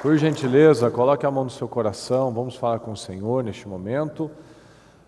Por gentileza, coloque a mão no seu coração, vamos falar com o Senhor neste momento.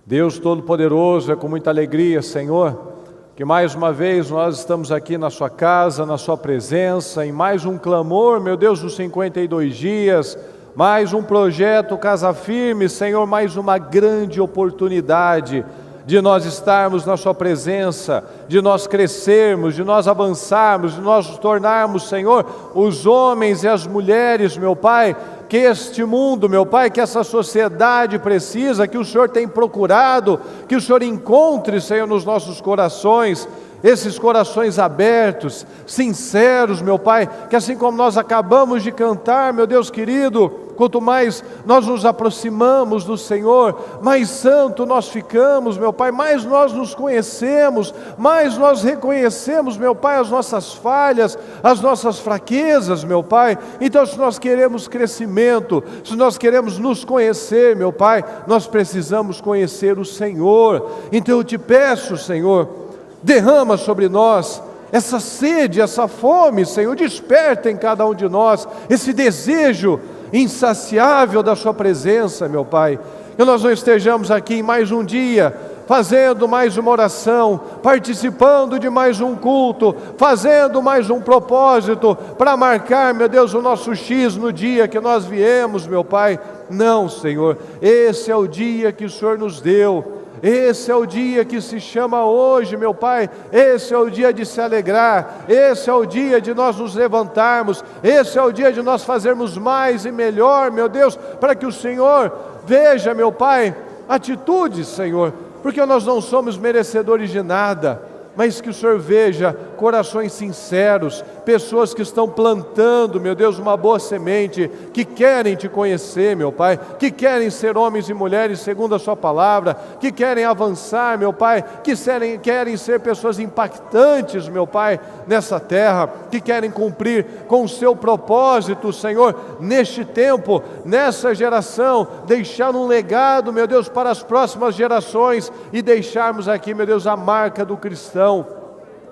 Deus Todo-Poderoso, é com muita alegria, Senhor, que mais uma vez nós estamos aqui na sua casa, na sua presença, em mais um clamor, meu Deus, dos 52 dias, mais um projeto Casa Firme, Senhor, mais uma grande oportunidade de nós estarmos na sua presença, de nós crescermos, de nós avançarmos, de nós nos tornarmos, Senhor, os homens e as mulheres, meu Pai, que este mundo, meu Pai, que essa sociedade precisa, que o Senhor tem procurado, que o Senhor encontre, Senhor, nos nossos corações, esses corações abertos, sinceros, meu Pai, que assim como nós acabamos de cantar, meu Deus querido, quanto mais nós nos aproximamos do Senhor, mais santo nós ficamos, meu Pai, mais nós nos conhecemos, mais nós reconhecemos, meu Pai, as nossas falhas, as nossas fraquezas, meu Pai. Então, se nós queremos crescimento, se nós queremos nos conhecer, meu Pai, nós precisamos conhecer o Senhor. Então eu te peço, Senhor, derrama sobre nós essa sede, essa fome, Senhor, desperta em cada um de nós esse desejo insaciável da sua presença, meu Pai. Que nós não estejamos aqui em mais um dia, fazendo mais uma oração, participando de mais um culto, fazendo mais um propósito, para marcar, meu Deus, o nosso X no dia que nós viemos, meu Pai. Não, Senhor, esse é o dia que o Senhor nos deu. Esse é o dia que se chama hoje, meu Pai. Esse é o dia de se alegrar. Esse é o dia de nós nos levantarmos. Esse é o dia de nós fazermos mais e melhor, meu Deus, para que o Senhor veja, meu Pai, atitudes, Senhor, porque nós não somos merecedores de nada, mas que o Senhor veja corações sinceros, pessoas que estão plantando, meu Deus, uma boa semente, que querem te conhecer, meu Pai, que querem ser homens e mulheres segundo a sua palavra, que querem avançar, meu Pai, que querem ser pessoas impactantes, meu Pai, nessa terra, que querem cumprir com o seu propósito, Senhor, neste tempo, nessa geração, deixar um legado, meu Deus, para as próximas gerações e deixarmos aqui, meu Deus, a marca do cristão,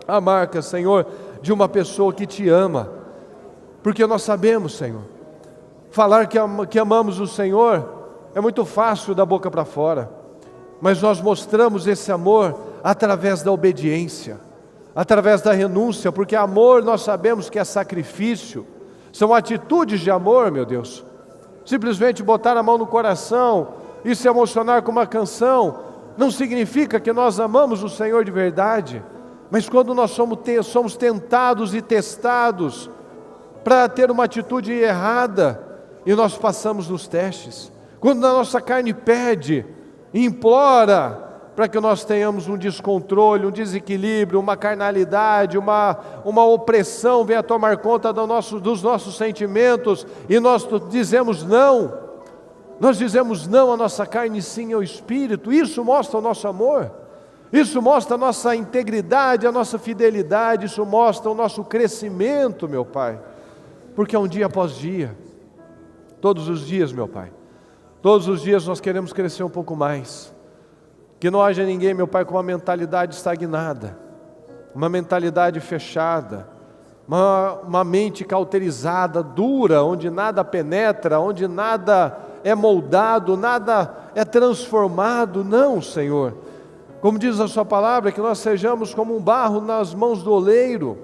a marca, Senhor, de uma pessoa que te ama, porque nós sabemos, Senhor, falar que amamos o Senhor é muito fácil da boca para fora, mas nós mostramos esse amor através da obediência, através da renúncia, porque amor nós sabemos que é sacrifício, são atitudes de amor, meu Deus. Simplesmente botar a mão no coração e se emocionar com uma canção não significa que nós amamos o Senhor de verdade. Mas quando nós somos tentados e testados para ter uma atitude errada, e nós passamos nos testes, quando a nossa carne pede, implora, para que nós tenhamos um descontrole, um desequilíbrio, uma carnalidade, uma opressão venha tomar conta dos nossos sentimentos, e nós dizemos não, à nossa carne, sim ao Espírito. Isso mostra o nosso amor, isso mostra a nossa integridade, a nossa fidelidade, isso mostra o nosso crescimento, meu Pai, porque é um dia após dia, todos os dias, meu Pai, todos os dias nós queremos crescer um pouco mais, que não haja ninguém, meu Pai, com uma mentalidade estagnada, uma mentalidade fechada, uma mente cauterizada, dura, onde nada penetra, onde nada é moldado, nada é transformado. Não, Senhor, como diz a sua palavra, que nós sejamos como um barro nas mãos do oleiro,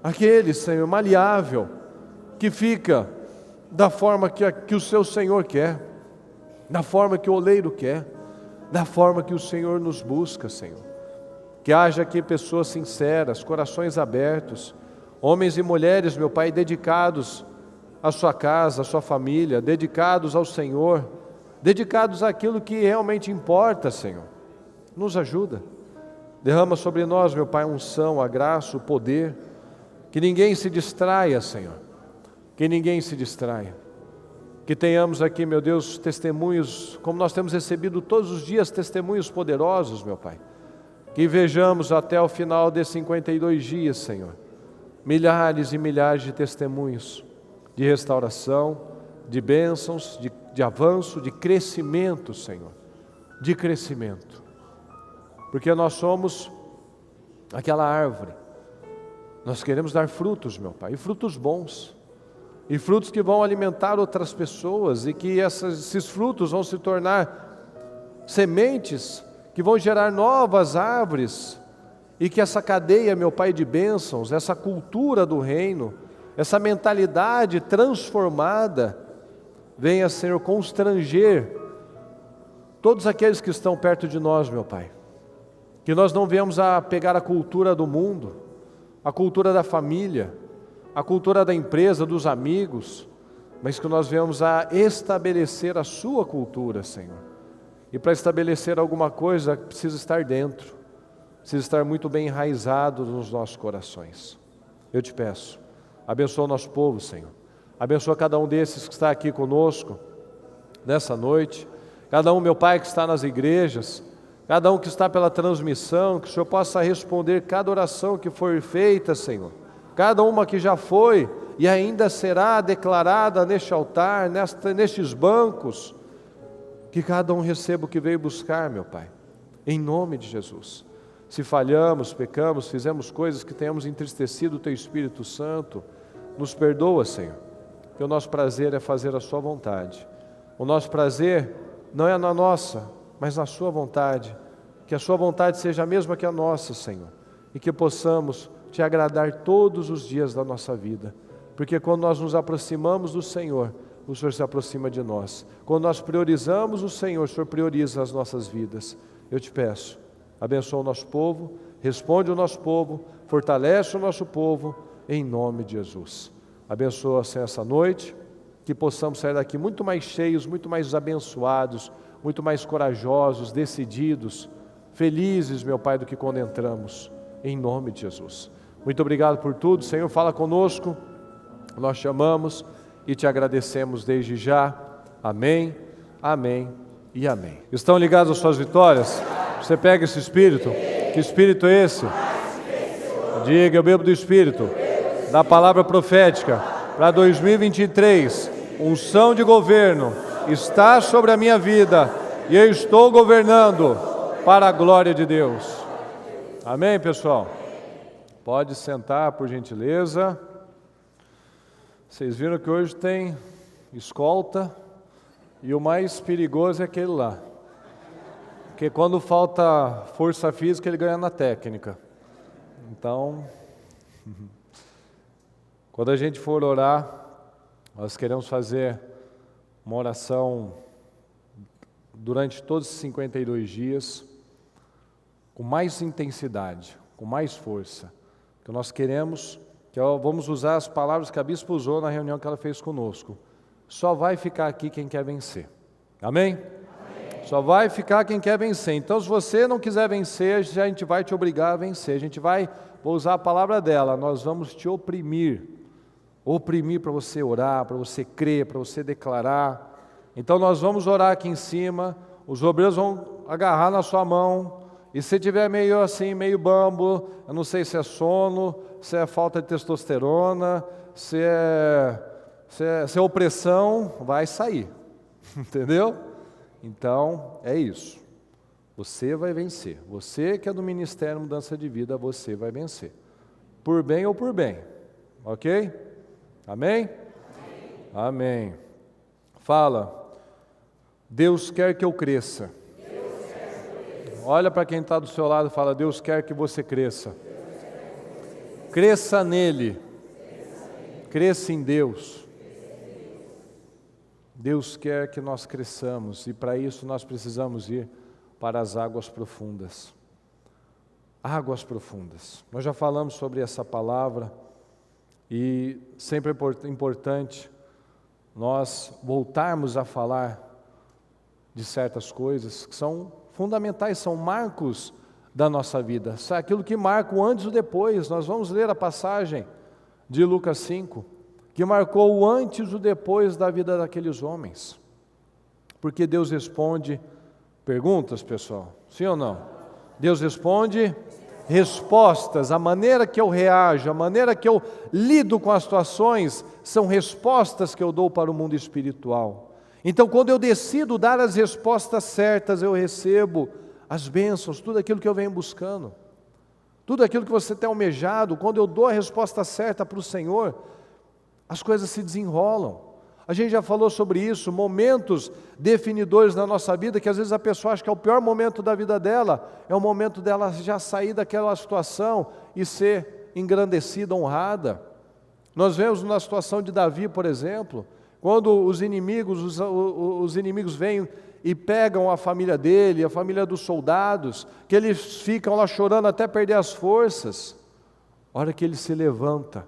aquele, Senhor, maleável, que fica da forma que o seu Senhor quer, da forma que o oleiro quer, da forma que o Senhor nos busca, Senhor. Que haja aqui pessoas sinceras, corações abertos, homens e mulheres, meu Pai, dedicados à sua casa, à sua família, dedicados ao Senhor, dedicados àquilo que realmente importa, Senhor. Nos ajuda, derrama sobre nós, meu Pai, a unção, a graça, o poder, que ninguém se distraia, Senhor, que ninguém se distraia, que tenhamos aqui, meu Deus, testemunhos, como nós temos recebido todos os dias, testemunhos poderosos, meu Pai, que vejamos até o final desses 52 dias, Senhor, milhares e milhares de testemunhos, de restauração, de bênçãos, de avanço, de crescimento, Senhor, de crescimento, porque nós somos aquela árvore, nós queremos dar frutos, meu Pai, e frutos bons, e frutos que vão alimentar outras pessoas, e que esses frutos vão se tornar sementes que vão gerar novas árvores, e que essa cadeia, meu Pai, de bênçãos, essa cultura do reino, essa mentalidade transformada, venha, Senhor, constranger todos aqueles que estão perto de nós, meu Pai. Que nós não venhamos a pegar a cultura do mundo, a cultura da família, a cultura da empresa, dos amigos, mas que nós venhamos a estabelecer a sua cultura, Senhor. E para estabelecer alguma coisa, precisa estar dentro, precisa estar muito bem enraizado nos nossos corações. Eu te peço, abençoa o nosso povo, Senhor. Abençoa cada um desses que está aqui conosco nessa noite, cada um, meu Pai, que está nas igrejas, cada um que está pela transmissão, que o Senhor possa responder cada oração que for feita, Senhor. Cada uma que já foi e ainda será declarada neste altar, nestes bancos, que cada um receba o que veio buscar, meu Pai, em nome de Jesus. Se falhamos, pecamos, fizemos coisas que tenhamos entristecido o Teu Espírito Santo, nos perdoa, Senhor, que o nosso prazer é fazer a Sua vontade. O nosso prazer não é na nossa, mas na Sua vontade. Que a Sua vontade seja a mesma que a nossa, Senhor, e que possamos Te agradar todos os dias da nossa vida, porque quando nós nos aproximamos do Senhor, o Senhor se aproxima de nós. Quando nós priorizamos o Senhor prioriza as nossas vidas. Eu Te peço, abençoa o nosso povo, responde o nosso povo, fortalece o nosso povo, em nome de Jesus. Abençoa, Senhor, essa noite, que possamos sair daqui muito mais cheios, muito mais abençoados, muito mais corajosos, decididos, felizes, meu Pai, do que quando entramos, em nome de Jesus. Muito obrigado por tudo, Senhor, fala conosco, nós te amamos e Te agradecemos desde já. Amém, amém e amém. Estão ligados às suas vitórias? Você pega esse Espírito? Que Espírito é esse? Diga, eu bebo do Espírito, da palavra profética, para 2023, unção de governo, está sobre a minha vida, e eu estou governando para a glória de Deus. Amém, pessoal? Pode sentar, por gentileza. Vocês viram que hoje tem escolta, e o mais perigoso é aquele lá. Porque quando falta força física, ele ganha na técnica. Então, quando a gente for orar, nós queremos fazer uma oração durante todos os 52 dias, com mais intensidade, com mais força. Que nós queremos, vamos usar as palavras que a bispa usou na reunião que ela fez conosco. Só vai ficar aqui quem quer vencer. Amém? Só vai ficar quem quer vencer. Então, se você não quiser vencer, a gente vai te obrigar a vencer. A gente vou usar a palavra dela, nós vamos te oprimir para você orar, para você crer, para você declarar. Então, nós vamos orar aqui em cima, os obreiros vão agarrar na sua mão, e se tiver meio assim, meio bambo, eu não sei se é sono, se é falta de testosterona, se é opressão, vai sair, entendeu? Então, é isso. Você vai vencer. Você que é do Ministério Mudança de Vida, você vai vencer. Por bem ou por bem. Ok? Amém? Amém. Fala. Deus quer que eu cresça. Olha para quem está do seu lado e fala, Deus quer que você cresça. Cresça nele. Cresça em Deus. Deus quer que nós cresçamos e para isso nós precisamos ir para as águas profundas. Águas profundas. Nós já falamos sobre essa palavra e sempre é importante nós voltarmos a falar de certas coisas que são fundamentais, são marcos da nossa vida. Aquilo que marca o antes e o depois. Nós vamos ler a passagem de Lucas 5, que marcou o antes e o depois da vida daqueles homens. Porque Deus responde perguntas, pessoal, sim ou não? Deus responde respostas, a maneira que eu reajo, a maneira que eu lido com as situações, são respostas que eu dou para o mundo espiritual. Então, quando eu decido dar as respostas certas, eu recebo as bênçãos, tudo aquilo que eu venho buscando, tudo aquilo que você tem almejado. Quando eu dou a resposta certa para o Senhor, as coisas se desenrolam. A gente já falou sobre isso, momentos definidores na nossa vida, que às vezes a pessoa acha que é o pior momento da vida dela, é o momento dela já sair daquela situação e ser engrandecida, honrada. Nós vemos na situação de Davi, por exemplo, quando os inimigos vêm e pegam a família dele, a família dos soldados, que eles ficam lá chorando até perder as forças. A hora que ele se levanta,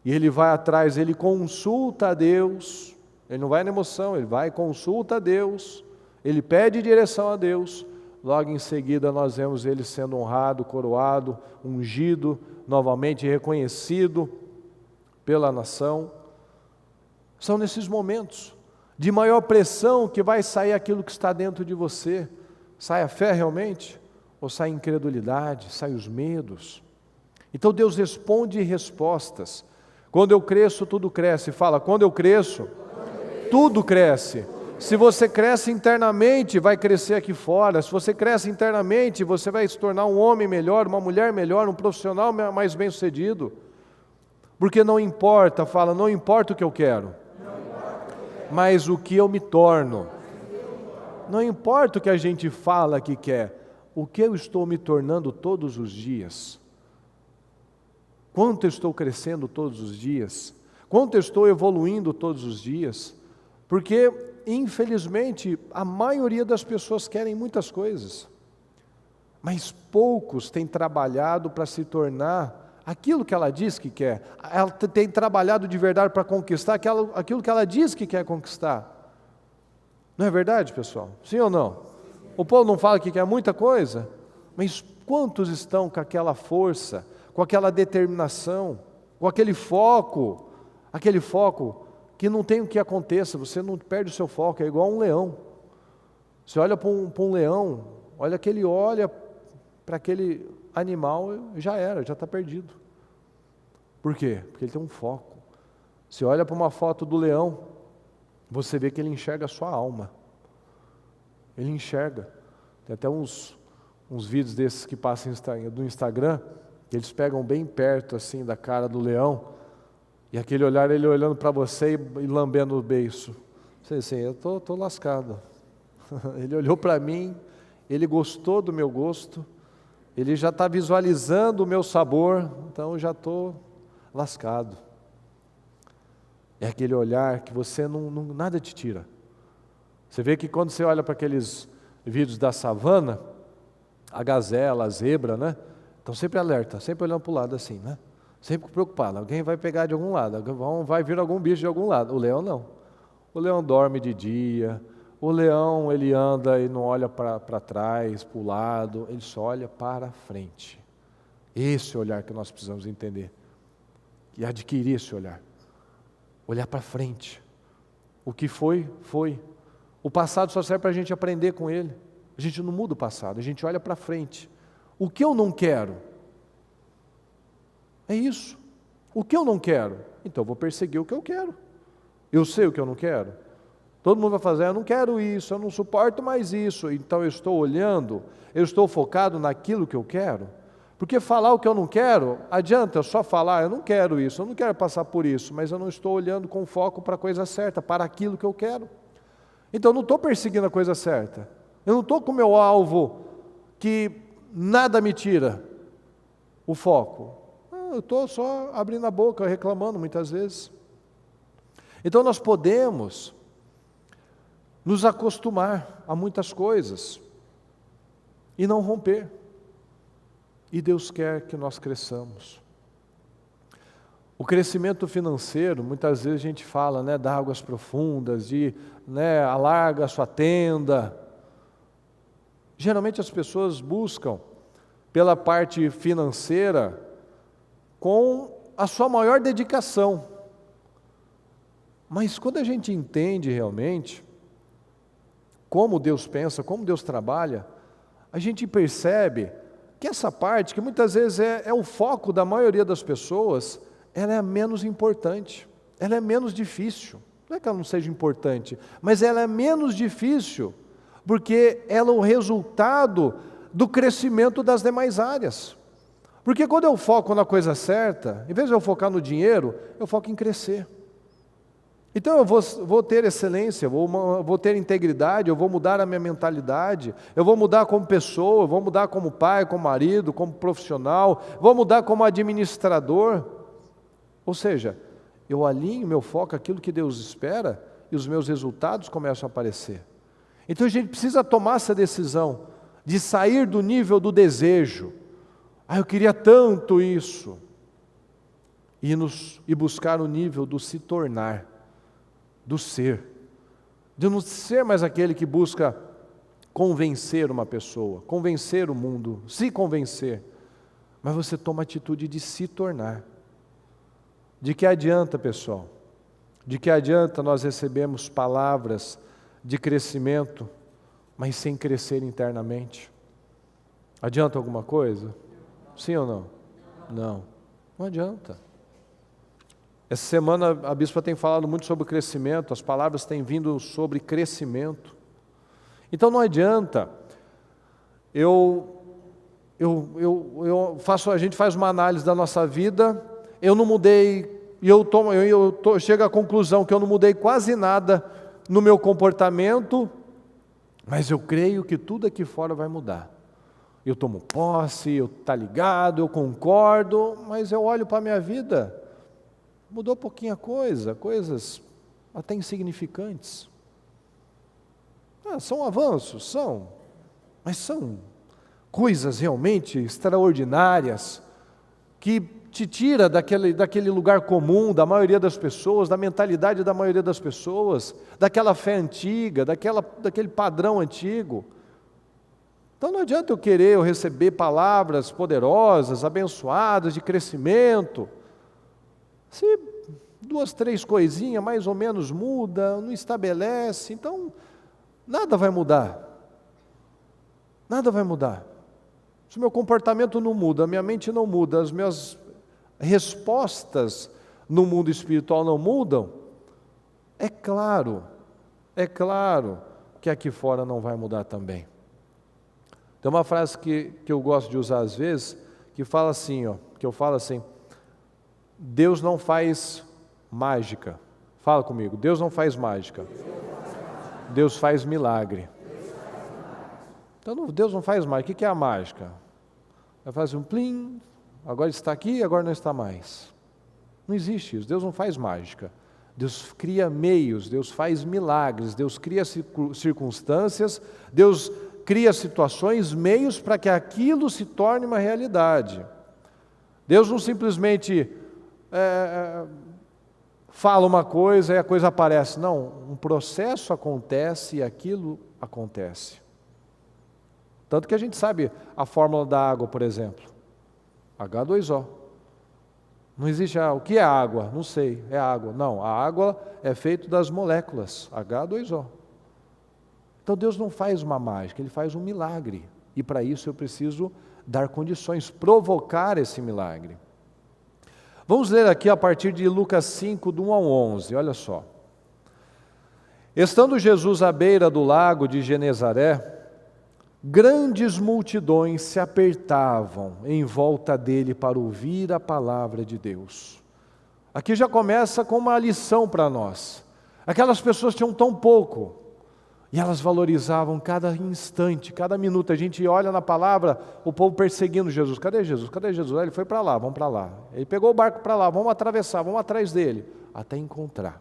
e ele vai atrás, ele consulta a Deus, ele não vai na emoção, ele vai e consulta a Deus, ele pede direção a Deus, logo em seguida nós vemos ele sendo honrado, coroado, ungido, novamente reconhecido pela nação. São nesses momentos de maior pressão que vai sair aquilo que está dentro de você. Sai a fé realmente? Ou sai a incredulidade, sai os medos? Então Deus responde respostas. Quando eu cresço, tudo cresce. Fala, quando eu cresço, tudo cresce. Se você cresce internamente, vai crescer aqui fora. Se você cresce internamente, você vai se tornar um homem melhor, uma mulher melhor, um profissional mais bem-sucedido. Porque não importa, fala, não importa o que eu quero, mas o que eu me torno. Não importa o que a gente fala que quer, o que eu estou me tornando todos os dias. Quanto eu estou crescendo todos os dias? Quanto eu estou evoluindo todos os dias? Porque, infelizmente, a maioria das pessoas querem muitas coisas, mas poucos têm trabalhado para se tornar aquilo que ela diz que quer. Ela tem trabalhado de verdade para conquistar aquilo que ela diz que quer conquistar. Não é verdade, pessoal? Sim ou não? O povo não fala que quer muita coisa, mas quantos estão com aquela força, com aquela determinação, com aquele foco que não tem o que aconteça, você não perde o seu foco, é igual um leão. Você olha para um leão, olha que ele olha para aquele animal, já está perdido. Por quê? Porque ele tem um foco. Você olha para uma foto do leão, você vê que ele enxerga a sua alma. Ele enxerga. Tem até uns vídeos desses que passam do Instagram, eles pegam bem perto assim da cara do leão, e aquele olhar, ele olhando para você e lambendo o beiço. Você assim, eu tô lascado. Ele olhou para mim, ele gostou do meu gosto, ele já está visualizando o meu sabor, então eu já estou lascado. É aquele olhar que você nada te tira. Você vê que quando você olha para aqueles vídeos da savana, a gazela, a zebra, né? Estão sempre alerta, sempre olhando para o lado assim, né? Sempre preocupado, alguém vai pegar de algum lado, vai vir algum bicho de algum lado. O leão não. O leão dorme de dia, o leão ele anda e não olha para trás, para o lado, ele só olha para frente. Esse é o olhar que nós precisamos entender e adquirir esse olhar. Olhar para frente. O que foi, foi. O passado só serve para a gente aprender com ele. A gente não muda o passado, a gente olha para frente. O que eu não quero? É isso. O que eu não quero? Então eu vou perseguir o que eu quero. Eu sei o que eu não quero. Todo mundo vai fazer, eu não quero isso, eu não suporto mais isso. Então eu estou olhando, eu estou focado naquilo que eu quero. Porque falar o que eu não quero, adianta eu só falar, eu não quero isso, eu não quero passar por isso, mas eu não estou olhando com foco para a coisa certa, para aquilo que eu quero. Então eu não estou perseguindo a coisa certa. Eu não estou com o meu alvo que nada me tira o foco. Eu estou só abrindo a boca, reclamando muitas vezes. Então nós podemos nos acostumar a muitas coisas e não romper. E Deus quer que nós cresçamos. O crescimento financeiro, muitas vezes a gente fala, né, das águas profundas, de, né, alarga a sua tenda. Geralmente as pessoas buscam pela parte financeira com a sua maior dedicação. Mas quando a gente entende realmente como Deus pensa, como Deus trabalha, a gente percebe que essa parte, que muitas vezes é o foco da maioria das pessoas, ela é a menos importante, ela é menos difícil. Não é que ela não seja importante, mas ela é menos difícil, porque ela é o resultado do crescimento das demais áreas. Porque quando eu foco na coisa certa, em vez de eu focar no dinheiro, eu foco em crescer. Então eu vou ter excelência, vou ter integridade, eu vou mudar a minha mentalidade, eu vou mudar como pessoa, eu vou mudar como pai, como marido, como profissional, vou mudar como administrador. Ou seja, eu alinho meu foco àquilo que Deus espera e os meus resultados começam a aparecer. Então a gente precisa tomar essa decisão de sair do nível do desejo. Eu queria tanto isso. E buscar o nível do se tornar, do ser. De não ser mais aquele que busca convencer uma pessoa, convencer o mundo, se convencer. Mas você toma a atitude de se tornar. De que adianta, pessoal? De que adianta nós recebemos palavras de crescimento, mas sem crescer internamente? Adianta alguma coisa? Sim ou não? Não. Não adianta. Essa semana a bispa tem falado muito sobre crescimento, as palavras têm vindo sobre crescimento. Então não adianta. A gente faz uma análise da nossa vida, eu não mudei, e chego à conclusão que eu não mudei quase nada no meu comportamento, mas eu creio que tudo aqui fora vai mudar. Eu tomo posse, eu estou ligado, eu concordo, mas eu olho para a minha vida, mudou pouquinha coisa, coisas até insignificantes. São avanços, mas são coisas realmente extraordinárias, que te tira daquele lugar comum da maioria das pessoas, da mentalidade da maioria das pessoas, daquela fé antiga, daquele padrão antigo. Então não adianta eu receber palavras poderosas, abençoadas, de crescimento, se 2, 3 coisinhas mais ou menos muda, não estabelece, então nada vai mudar. Nada vai mudar. Se o meu comportamento não muda, a minha mente não muda, as minhas respostas no mundo espiritual não mudam, é claro que aqui fora não vai mudar também. Tem uma frase que eu gosto de usar às vezes, que fala assim, que eu falo assim: Deus não faz mágica. Fala comigo, Deus não faz mágica. Deus faz milagre. Então Deus não faz mágica. O que é a mágica? Vai fazer um plim, agora está aqui, agora não está mais. Não existe isso, Deus não faz mágica. Deus cria meios, Deus faz milagres, Deus cria circunstâncias, Deus cria situações, meios para que aquilo se torne uma realidade. Deus não simplesmente fala uma coisa e a coisa aparece. Não, um processo acontece e aquilo acontece. Tanto que a gente sabe a fórmula da água, por exemplo. H2O. Não existe o que é água? Não sei, é água. Não, a água é feita das moléculas, H2O. Então Deus não faz uma mágica, Ele faz um milagre. E para isso eu preciso dar condições, provocar esse milagre. Vamos ler aqui a partir de Lucas 5, do 1 ao 11, olha só. Estando Jesus à beira do lago de Genezaré, grandes multidões se apertavam em volta dele para ouvir a palavra de Deus. Aqui já começa com uma lição para nós. Aquelas pessoas tinham tão pouco, e elas valorizavam cada instante, cada minuto. A gente olha na palavra, o povo perseguindo Jesus. Cadê Jesus? Cadê Jesus? Ele foi para lá, vamos para lá. Ele pegou o barco para lá, vamos atravessar, vamos atrás dele, até encontrar.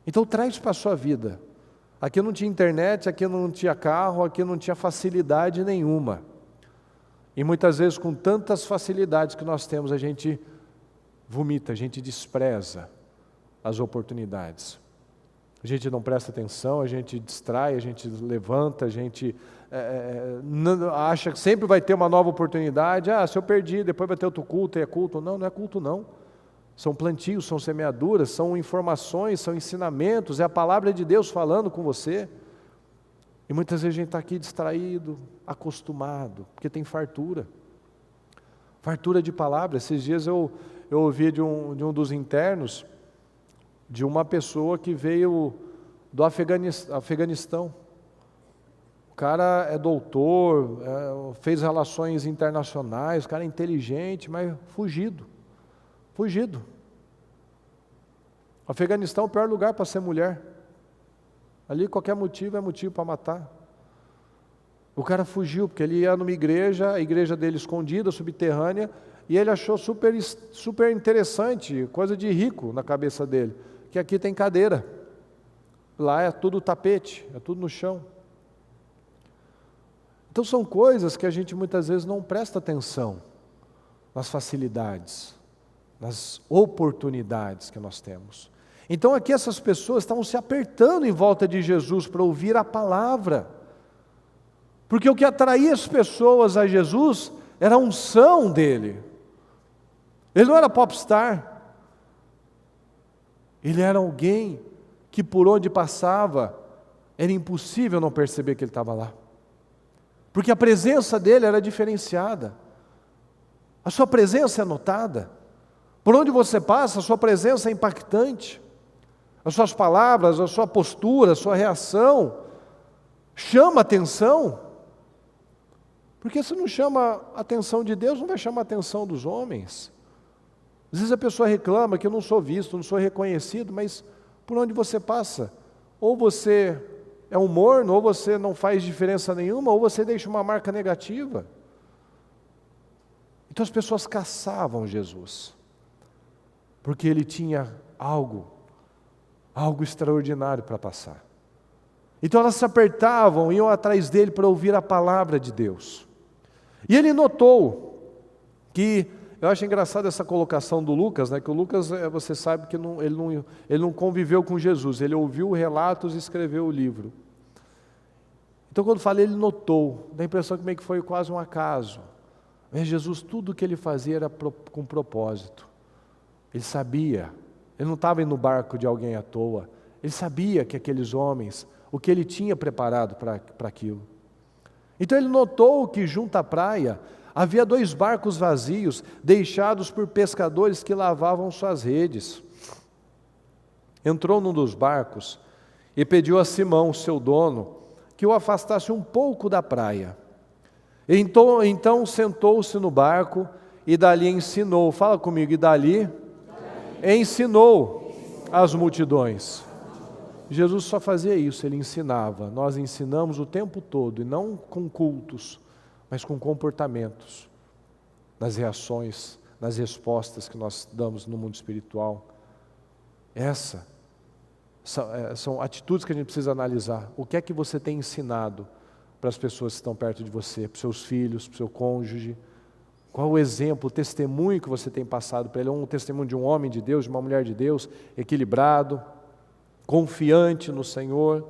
Então traz para a sua vida. Aqui não tinha internet, aqui não tinha carro, aqui não tinha facilidade nenhuma. E muitas vezes com tantas facilidades que nós temos, a gente vomita, a gente despreza as oportunidades. A gente não presta atenção, a gente distrai, a gente levanta, a gente acha que sempre vai ter uma nova oportunidade. Se eu perdi, depois vai ter outro culto, é culto. Não, não é culto não. São plantios, são semeaduras, são informações, são ensinamentos, é a palavra de Deus falando com você. E muitas vezes a gente está aqui distraído, acostumado, porque tem fartura. Fartura de palavras. Esses dias eu ouvi de um dos internos, de uma pessoa que veio do Afeganistão. O cara é doutor, fez relações internacionais, o cara é inteligente, mas fugido. Fugido. O Afeganistão é o pior lugar para ser mulher. Ali qualquer motivo é motivo para matar. O cara fugiu, porque ele ia numa igreja, a igreja dele escondida, subterrânea, e ele achou super interessante, coisa de rico na cabeça dele, que aqui tem cadeira. Lá é tudo tapete, é tudo no chão. Então são coisas que a gente muitas vezes não presta atenção nas facilidades, nas oportunidades que nós temos. Então aqui essas pessoas estavam se apertando em volta de Jesus para ouvir a palavra. Porque o que atraía as pessoas a Jesus era a unção dele. Ele não era popstar. Ele era alguém que por onde passava era impossível não perceber que ele estava lá. Porque a presença dele era diferenciada. A sua presença é notada. Por onde você passa, a sua presença é impactante. As suas palavras, a sua postura, a sua reação chama atenção. Porque se não chama a atenção de Deus, não vai chamar a atenção dos homens. Às vezes a pessoa reclama que eu não sou visto, não sou reconhecido, mas por onde você passa, ou você é um morno, ou você não faz diferença nenhuma, ou você deixa uma marca negativa. Então as pessoas caçavam Jesus, porque ele tinha algo extraordinário para passar. Então elas se apertavam, iam atrás dele para ouvir a palavra de Deus. E ele notou que, eu acho engraçado essa colocação do Lucas, né, que o Lucas, você sabe que ele não conviveu com Jesus, ele ouviu relatos e escreveu o livro. Então quando fala ele notou, dá a impressão que meio que foi quase um acaso. Mas Jesus, tudo o que ele fazia era com propósito. Ele sabia, ele não estava indo no barco de alguém à toa, ele sabia que aqueles homens, o que ele tinha preparado para aquilo. Então ele notou que junto à praia havia 2 barcos vazios, deixados por pescadores que lavavam suas redes. Entrou num dos barcos e pediu a Simão, seu dono, que o afastasse um pouco da praia. Então sentou-se no barco e dali ensinou, fala comigo, e dali ensinou as multidões. Jesus só fazia isso, ele ensinava. Nós ensinamos o tempo todo, e não com cultos, mas com comportamentos, nas reações, nas respostas que nós damos no mundo espiritual. Essas são atitudes que a gente precisa analisar. O que é que você tem ensinado para as pessoas que estão perto de você, para os seus filhos, para o seu cônjuge? Qual o exemplo, o testemunho que você tem passado para ele? É um testemunho de um homem de Deus, de uma mulher de Deus, equilibrado, confiante no Senhor,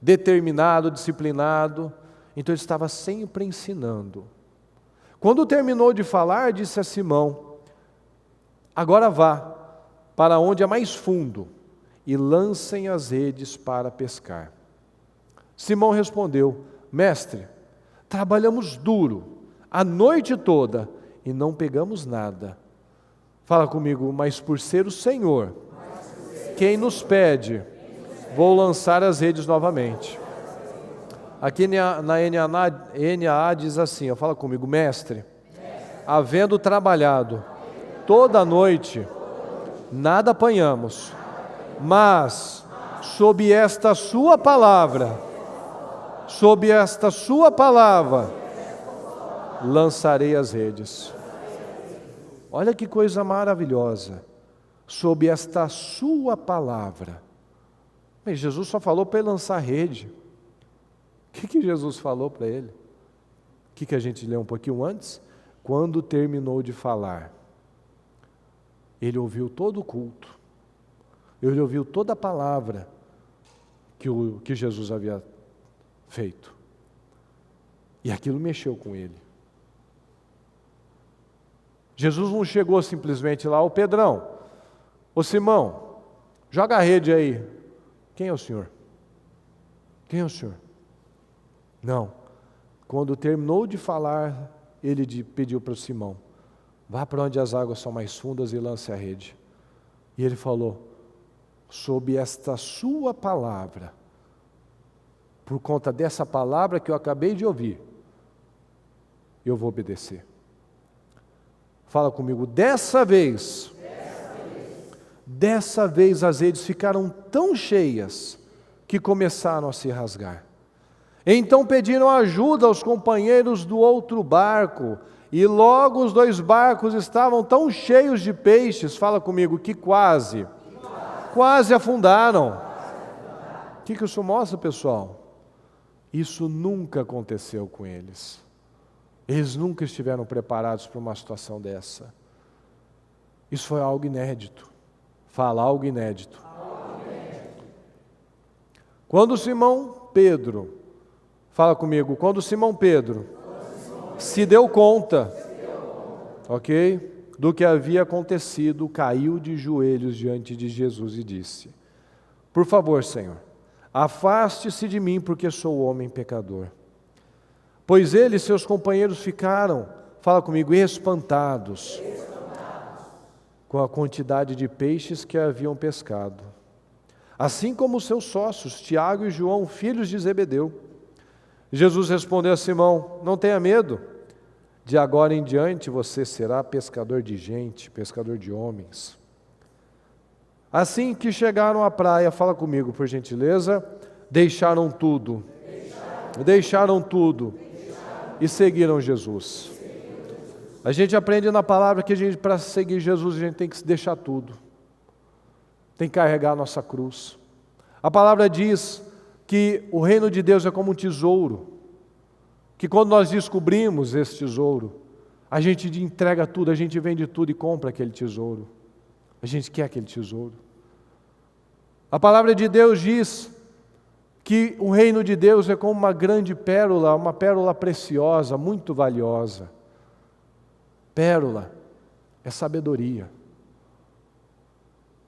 determinado, disciplinado. Então ele estava sempre ensinando. Quando terminou de falar, disse a Simão: agora vá para onde é mais fundo e lancem as redes para pescar. Simão respondeu: mestre, trabalhamos duro a noite toda e não pegamos nada. Fala comigo, mas por ser o Senhor quem nos pede, vou lançar as redes novamente. Aqui na NAA diz assim, fala comigo, mestre, havendo trabalhado toda a noite, nada apanhamos, mas sob esta sua palavra, lançarei as redes. Olha que coisa maravilhosa, sob esta sua palavra. Mas Jesus só falou para ele lançar a rede. O que Jesus falou para ele? O que a gente leu um pouquinho antes? Quando terminou de falar, ele ouviu todo o culto, ele ouviu toda a palavra que Jesus havia feito. E aquilo mexeu com ele. Jesus não chegou simplesmente lá, ô Pedrão, ô Simão, joga a rede aí. Quem é o senhor? Quem é o senhor? Não. Quando terminou de falar, ele pediu para o Simão: vá para onde as águas são mais fundas e lance a rede. E ele falou: sob esta sua palavra, por conta dessa palavra que eu acabei de ouvir, eu vou obedecer. Fala comigo, dessa vez as redes ficaram tão cheias que começaram a se rasgar. Então pediram ajuda aos companheiros do outro barco, e logo os 2 barcos estavam tão cheios de peixes, fala comigo, que quase afundaram. O que isso mostra, pessoal? Isso nunca aconteceu com eles. Eles nunca estiveram preparados para uma situação dessa. Isso foi algo inédito. Fala, algo inédito. Quando Simão Pedro, fala comigo, quando Simão Pedro se deu conta, ok? Do que havia acontecido, caiu de joelhos diante de Jesus e disse: por favor, Senhor, afaste-se de mim, porque sou homem pecador. Pois ele e seus companheiros ficaram, fala comigo, espantados com a quantidade de peixes que haviam pescado. Assim como seus sócios, Tiago e João, filhos de Zebedeu. Jesus respondeu a Simão: não tenha medo, de agora em diante você será pescador de gente, pescador de homens. Assim que chegaram à praia, fala comigo por gentileza, deixaram tudo e seguiram Jesus. A gente aprende na palavra que para seguir Jesus a gente tem que deixar tudo, tem que carregar a nossa cruz. A palavra diz que o reino de Deus é como um tesouro, que quando nós descobrimos esse tesouro, a gente entrega tudo, a gente vende tudo e compra aquele tesouro. A gente quer aquele tesouro. A palavra de Deus diz que o reino de Deus é como uma grande pérola, uma pérola preciosa, muito valiosa. Pérola é sabedoria.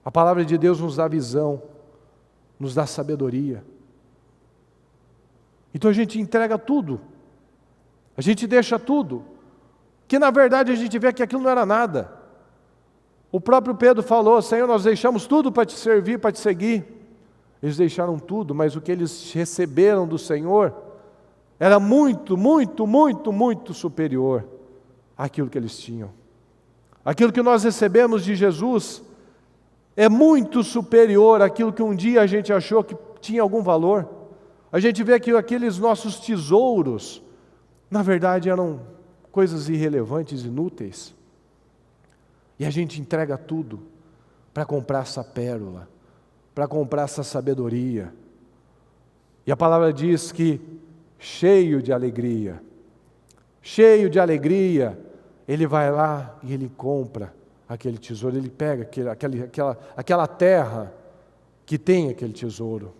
A palavra de Deus nos dá visão, nos dá sabedoria. Então a gente entrega tudo, a gente deixa tudo, que na verdade a gente vê que aquilo não era nada. O próprio Pedro falou: Senhor, nós deixamos tudo para te servir, para te seguir. Eles deixaram tudo, mas o que eles receberam do Senhor era muito, muito, muito, muito superior àquilo que eles tinham. Aquilo que nós recebemos de Jesus é muito superior àquilo que um dia a gente achou que tinha algum valor. A gente vê que aqueles nossos tesouros, na verdade, eram coisas irrelevantes, inúteis. E a gente entrega tudo para comprar essa pérola, para comprar essa sabedoria. E a palavra diz que, cheio de alegria, ele vai lá e ele compra aquele tesouro, ele pega aquela terra que tem aquele tesouro.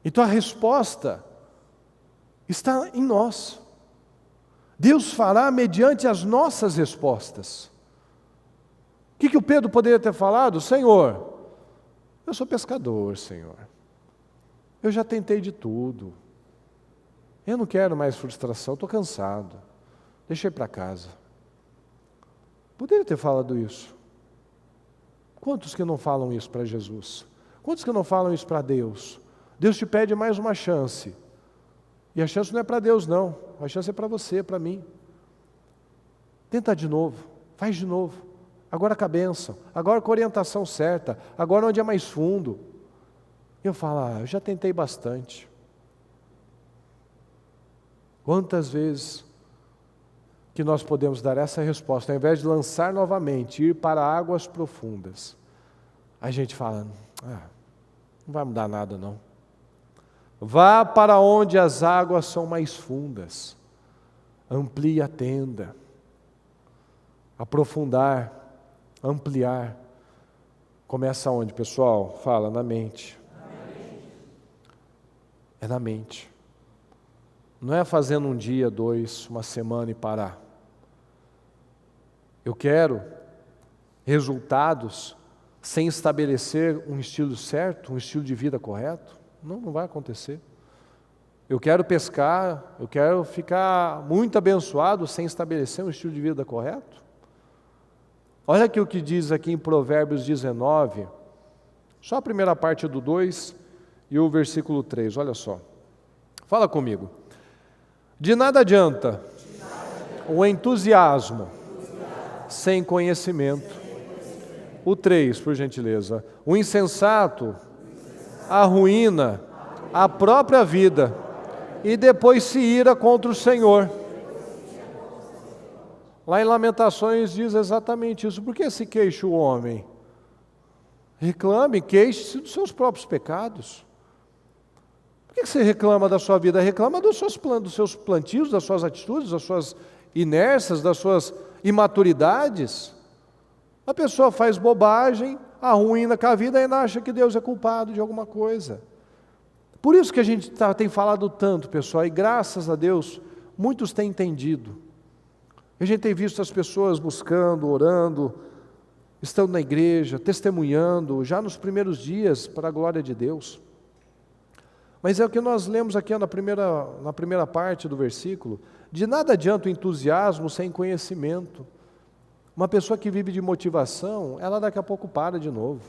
Então a resposta está em nós. Deus fará mediante as nossas respostas. O que o Pedro poderia ter falado? Senhor, eu sou pescador, Senhor. Eu já tentei de tudo. Eu não quero mais frustração, estou cansado. Deixa eu ir para casa. Poderia ter falado isso. Quantos que não falam isso para Jesus? Quantos que não falam isso para Deus? Deus te pede mais uma chance. E a chance não é para Deus, não. A chance é para você, para mim. Tenta de novo, faz de novo. Agora com a bênção, agora com a orientação certa, agora onde é mais fundo. Eu falo, eu já tentei bastante. Quantas vezes que nós podemos dar essa resposta, ao invés de lançar novamente, ir para águas profundas, a gente fala, não vai mudar nada não. Vá para onde as águas são mais fundas, amplie a tenda, aprofundar, ampliar. Começa onde, pessoal? Fala, na mente. É na mente. Não é fazendo um dia, 2, uma semana e parar. Eu quero resultados sem estabelecer um estilo certo, um estilo de vida correto. Não vai acontecer. Eu quero pescar, eu quero ficar muito abençoado sem estabelecer um estilo de vida correto. Olha aqui o que diz aqui em Provérbios 19, só a primeira parte do 2, e o versículo 3, olha só. Fala comigo. De nada adianta o entusiasmo sem conhecimento. O 3, por gentileza. O insensato arruína a própria vida e depois se ira contra o Senhor. Lá em Lamentações diz exatamente isso. Por que se queixa o homem? Reclame, queixe-se dos seus próprios pecados. Por que você reclama da sua vida? Reclama dos seus plantios, das suas atitudes, das suas inércias, das suas imaturidades. A pessoa faz bobagem, arruína com a vida e ainda acha que Deus é culpado de alguma coisa. Por isso que a gente tem falado tanto, pessoal, e graças a Deus, muitos têm entendido. A gente tem visto as pessoas buscando, orando, estando na igreja, testemunhando, já nos primeiros dias, para a glória de Deus. Mas é o que nós lemos aqui na primeira parte do versículo. De nada adianta o entusiasmo sem conhecimento. Uma pessoa que vive de motivação, ela daqui a pouco para de novo.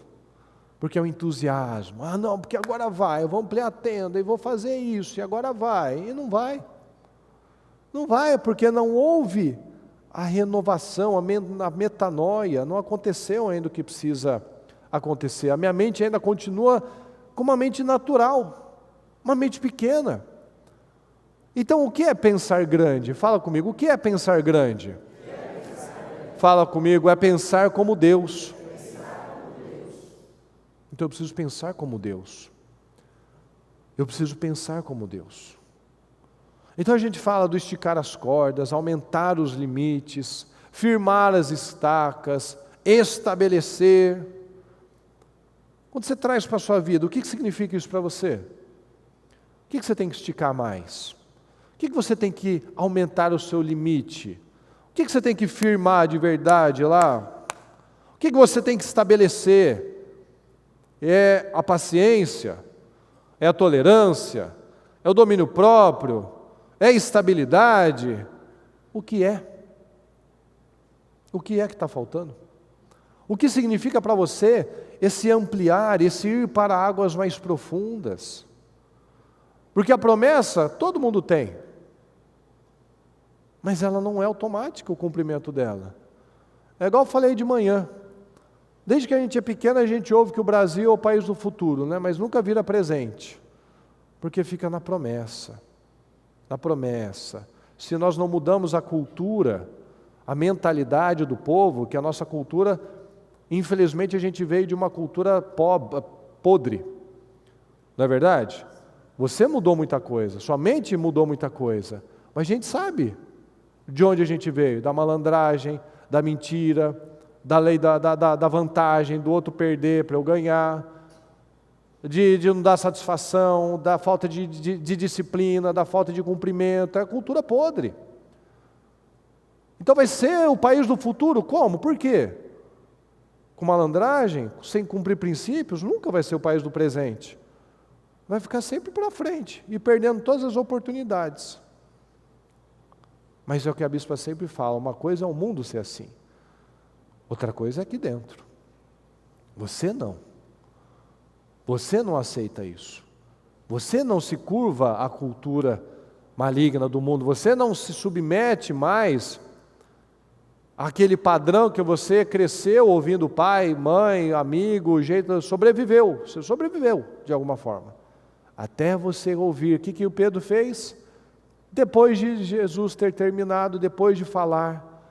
Porque é o entusiasmo. Ah, não, porque agora vai, eu vou ampliar a tenda, e vou fazer isso, e agora vai. E não vai. Não vai, porque não houve a renovação, a metanoia, não aconteceu ainda o que precisa acontecer. A minha mente ainda continua com uma mente natural, uma mente pequena. Então, o que é pensar grande? Fala comigo, o que é pensar grande? Fala comigo, é pensar como Deus. Então eu preciso pensar como Deus. Eu preciso pensar como Deus. Então a gente fala do esticar as cordas, aumentar os limites, firmar as estacas, estabelecer. Quando você traz para a sua vida, o que significa isso para você? O que você tem que esticar mais? O que você tem que aumentar o seu limite? O que você tem que firmar de verdade lá? O que você tem que estabelecer? É a paciência? É a tolerância? É o domínio próprio? É a estabilidade? O que é? O que é que está faltando? O que significa para você esse ampliar, esse ir para águas mais profundas? Porque a promessa todo mundo tem, mas ela não é automática o cumprimento dela. É igual eu falei de manhã. Desde que a gente é pequeno, a gente ouve que o Brasil é o país do futuro, né? Mas nunca vira presente, porque fica na promessa. Na promessa. Se nós não mudamos a cultura, a mentalidade do povo, que a nossa cultura, infelizmente a gente veio de uma cultura podre, não é verdade? Você mudou muita coisa, sua mente mudou muita coisa, mas a gente sabe de onde a gente veio, da malandragem, da mentira, da lei da vantagem, do outro perder para eu ganhar, de não dar satisfação, da falta de disciplina, da falta de cumprimento. É a cultura podre. Então vai ser o país do futuro como? Por quê? Com malandragem, sem cumprir princípios, nunca vai ser o país do presente. Vai ficar sempre para frente e perdendo todas as oportunidades. Mas é o que a bispa sempre fala, uma coisa é o mundo ser assim, outra coisa é aqui dentro. Você não. Você não aceita isso. Você não se curva à cultura maligna do mundo. Você não se submete mais àquele padrão que você cresceu ouvindo pai, mãe, amigo, jeito, sobreviveu. Você sobreviveu de alguma forma. Até você ouvir. O que o Pedro fez? Depois de Jesus ter terminado, depois de falar,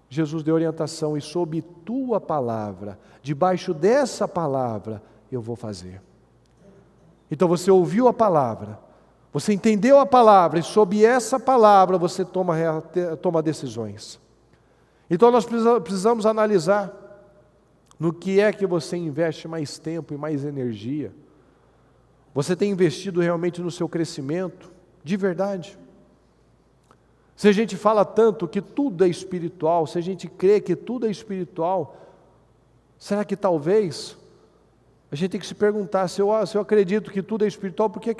Jesus deu orientação: e sob tua palavra, debaixo dessa palavra, eu vou fazer. Então você ouviu a palavra, você entendeu a palavra, e sob essa palavra você toma decisões. Então nós precisamos analisar no que é que você investe mais tempo e mais energia. Você tem investido realmente no seu crescimento, de verdade? Se a gente fala tanto que tudo é espiritual, se a gente crê que tudo é espiritual, será que talvez a gente tem que se perguntar, se eu acredito que tudo é espiritual, por que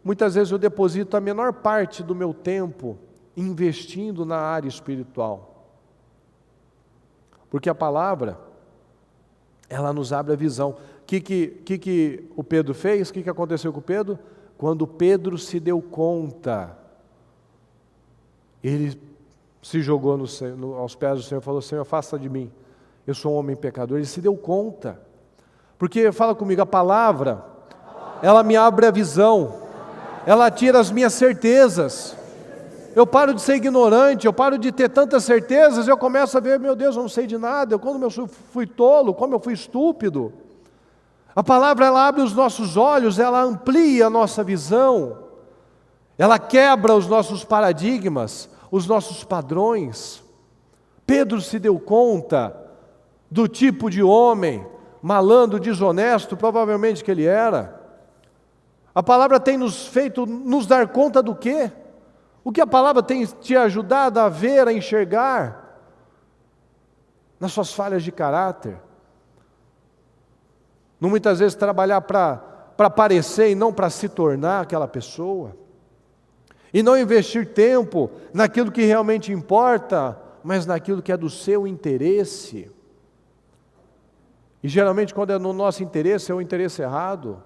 muitas vezes eu deposito a menor parte do meu tempo investindo na área espiritual? Porque a palavra, ela nos abre a visão. que o Pedro fez? O que aconteceu com o Pedro? Quando Pedro se deu conta, ele se jogou aos pés do Senhor e falou: Senhor, afasta de mim, eu sou um homem pecador. Ele se deu conta, porque, fala comigo, a palavra, ela me abre a visão, ela tira as minhas certezas. Eu paro de ser ignorante, eu paro de ter tantas certezas, eu começo a ver, meu Deus, eu não sei de nada, como eu fui tolo, como eu fui estúpido. A palavra, ela abre os nossos olhos, ela amplia a nossa visão, ela quebra os nossos paradigmas, os nossos padrões. Pedro se deu conta do tipo de homem, malandro, desonesto, provavelmente que ele era. A palavra tem nos feito nos dar conta do quê? O que a palavra tem te ajudado a ver, a enxergar? Nas suas falhas de caráter. Não muitas vezes trabalhar para parecer e não para se tornar aquela pessoa. E não investir tempo naquilo que realmente importa, mas naquilo que é do seu interesse. E geralmente quando é no nosso interesse, é o interesse errado.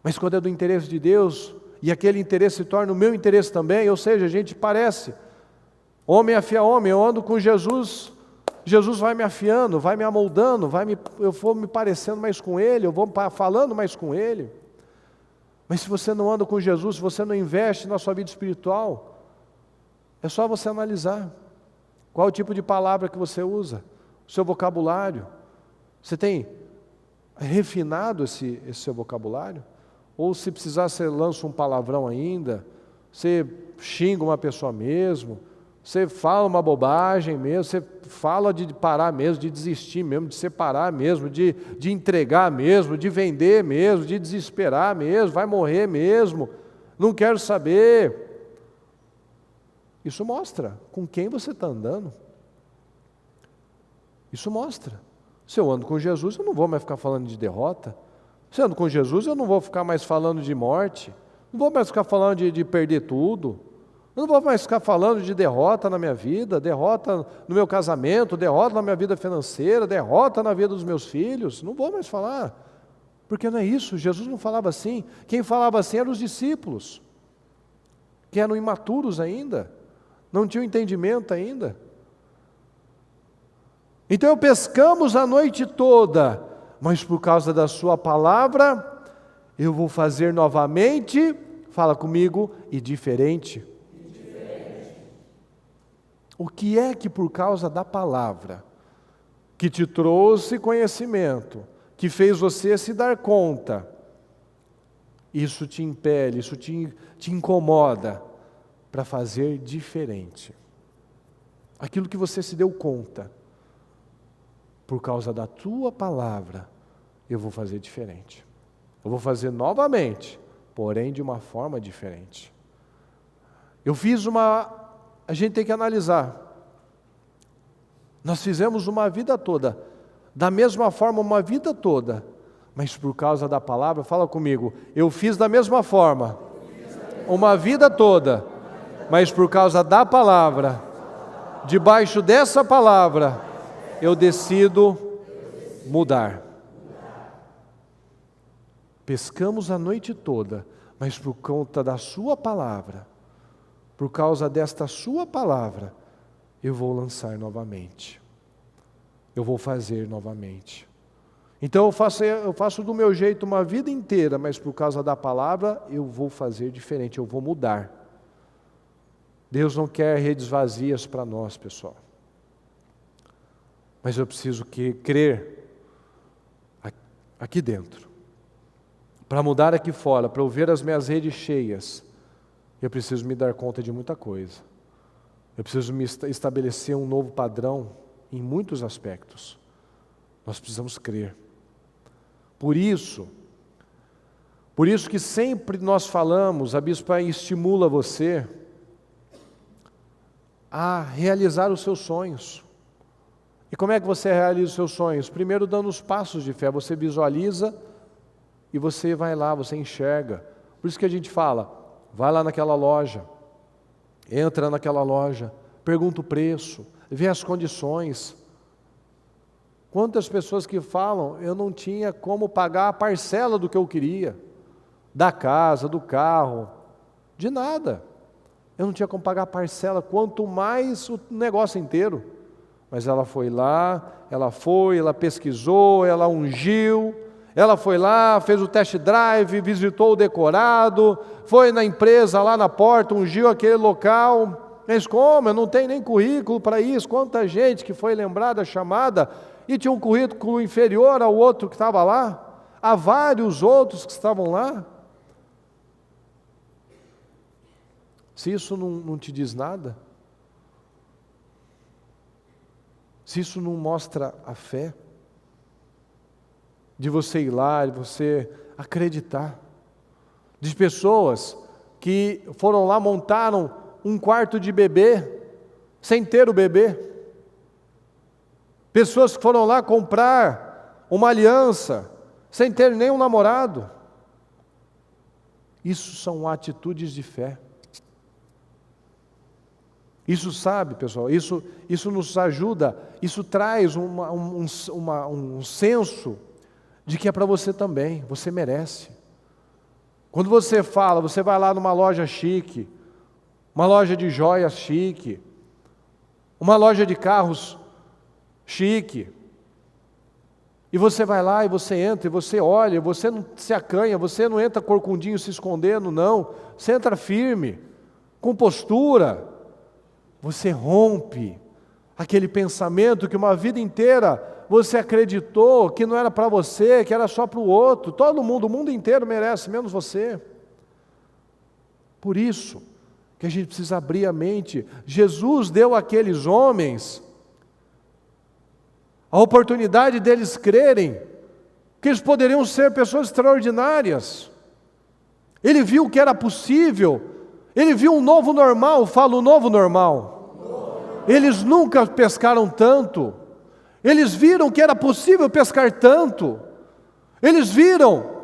Mas quando é do interesse de Deus, e aquele interesse se torna o meu interesse também, ou seja, a gente parece, homem afia homem, eu ando com Jesus, Jesus vai me afiando, vai me amoldando, eu vou me parecendo mais com Ele, eu vou falando mais com Ele. Mas se você não anda com Jesus, se você não investe na sua vida espiritual, é só você analisar qual o tipo de palavra que você usa, o seu vocabulário. Você tem refinado esse seu vocabulário? Ou se precisar, você lança um palavrão ainda, você xinga uma pessoa mesmo, você fala uma bobagem mesmo, você fala de parar mesmo, de desistir mesmo, de separar mesmo, de entregar mesmo, de vender mesmo, de desesperar mesmo, vai morrer mesmo, não quero saber. Isso mostra com quem você está andando. Isso mostra. Se eu ando com Jesus, eu não vou mais ficar falando de derrota. Se eu ando com Jesus, eu não vou ficar mais falando de morte, não vou mais ficar falando de perder tudo, eu não vou mais ficar falando de derrota na minha vida, derrota no meu casamento, derrota na minha vida financeira, derrota na vida dos meus filhos, não vou mais falar, porque não é isso, Jesus não falava assim. Quem falava assim eram os discípulos, que eram imaturos ainda, não tinham entendimento ainda. Então pescamos a noite toda, mas por causa da sua palavra, eu vou fazer novamente, fala comigo, e diferente. O que é que por causa da palavra, que te trouxe conhecimento, que fez você se dar conta, isso te impele, isso te incomoda, para fazer diferente? Aquilo que você se deu conta, por causa da tua palavra, eu vou fazer diferente. Eu vou fazer novamente, porém de uma forma diferente. A gente tem que analisar. Nós fizemos uma vida toda, da mesma forma uma vida toda, mas por causa da palavra, fala comigo, eu fiz da mesma forma, uma vida toda, mas por causa da palavra, debaixo dessa palavra, eu decido mudar. Pescamos a noite toda, mas por conta da sua palavra, por causa desta sua palavra, eu vou lançar novamente. Eu vou fazer novamente. Então eu faço do meu jeito uma vida inteira, mas por causa da palavra, eu vou fazer diferente, eu vou mudar. Deus não quer redes vazias para nós, pessoal. Mas eu preciso crer aqui dentro. Para mudar aqui fora, para eu ver as minhas redes cheias, eu preciso me dar conta de muita coisa. Eu preciso me estabelecer um novo padrão em muitos aspectos. Nós precisamos crer. Por isso que sempre nós falamos, a bispa estimula você a realizar os seus sonhos. E como é que você realiza os seus sonhos? Primeiro dando os passos de fé, você visualiza e você vai lá, você enxerga. Por isso que a gente fala, vai lá naquela loja, entra naquela loja, pergunta o preço, vê as condições. Quantas pessoas que falam, eu não tinha como pagar a parcela do que eu queria, da casa, do carro, de nada. Eu não tinha como pagar a parcela, quanto mais o negócio inteiro. Mas ela foi lá, ela pesquisou, ela ungiu, ela foi lá, fez o test drive, visitou o decorado, foi na empresa lá na porta, ungiu aquele local. Mas como? Eu não tenho nem currículo para isso. Quanta gente que foi lembrada, chamada, e tinha um currículo inferior ao outro que estava lá. Há vários outros que estavam lá. Se isso não te diz nada, se isso não mostra a fé, de você ir lá, de você acreditar, de pessoas que foram lá, montaram um quarto de bebê, sem ter o bebê, pessoas que foram lá comprar uma aliança, sem ter nenhum namorado. Isso são atitudes de fé. Isso, sabe, pessoal, isso nos ajuda, isso traz um senso de que é para você também, você merece. Quando você fala, você vai lá numa loja chique, uma loja de joias chique, uma loja de carros chique, e você vai lá e você entra, e você olha, você não se acanha, você não entra corcundinho se escondendo, não, você entra firme, com postura. Você rompe aquele pensamento que uma vida inteira você acreditou que não era para você, que era só para o outro. Todo mundo, o mundo inteiro merece, menos você. Por isso que a gente precisa abrir a mente. Jesus deu àqueles homens a oportunidade deles crerem que eles poderiam ser pessoas extraordinárias. Ele viu que era possível. Ele viu um novo normal, fala o novo normal. Eles nunca pescaram tanto. Eles viram que era possível pescar tanto. Eles viram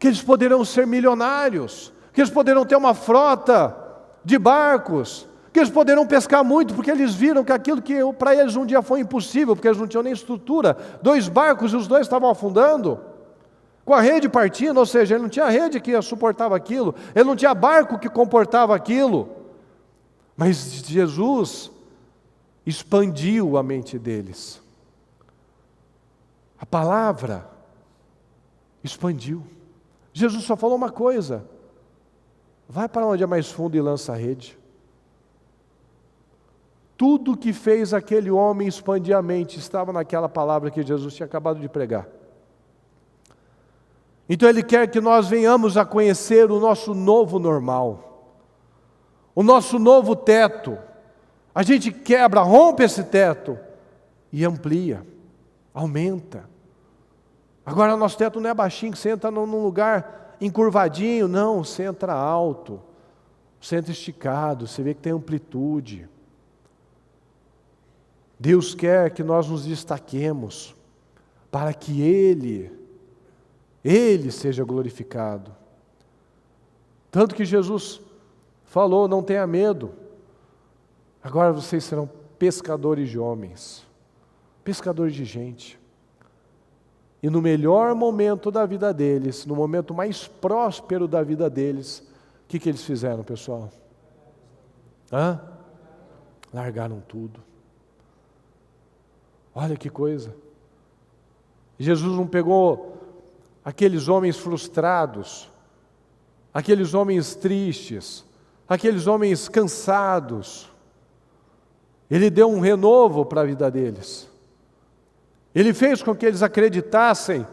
que eles poderiam ser milionários, que eles poderiam ter uma frota de barcos, que eles poderiam pescar muito, porque eles viram que aquilo que para eles um dia foi impossível, porque eles não tinham nem estrutura. 2 barcos e os 2 estavam afundando, com a rede partindo, ou seja, ele não tinha rede que suportava aquilo, ele não tinha barco que comportava aquilo. Mas Jesus expandiu a mente deles. A palavra expandiu. Jesus só falou uma coisa: vai para onde é mais fundo e lança a rede. Tudo que fez aquele homem expandir a mente estava naquela palavra que Jesus tinha acabado de pregar. Então Ele quer que nós venhamos a conhecer o nosso novo normal, o nosso novo teto. A gente quebra, rompe esse teto e amplia, aumenta. Agora nosso teto não é baixinho, que você entra num lugar encurvadinho, não, você entra alto, você entra esticado, você vê que tem amplitude. Deus quer que nós nos destaquemos para que Ele seja glorificado. Tanto que Jesus falou, não tenha medo. Agora vocês serão pescadores de homens, pescadores de gente. E no melhor momento da vida deles, no momento mais próspero da vida deles, o que eles fizeram, pessoal? Largaram tudo. Olha que coisa. Jesus não pegou aqueles homens frustrados, aqueles homens tristes, aqueles homens cansados. Ele deu um renovo para a vida deles. Ele fez com que eles acreditassem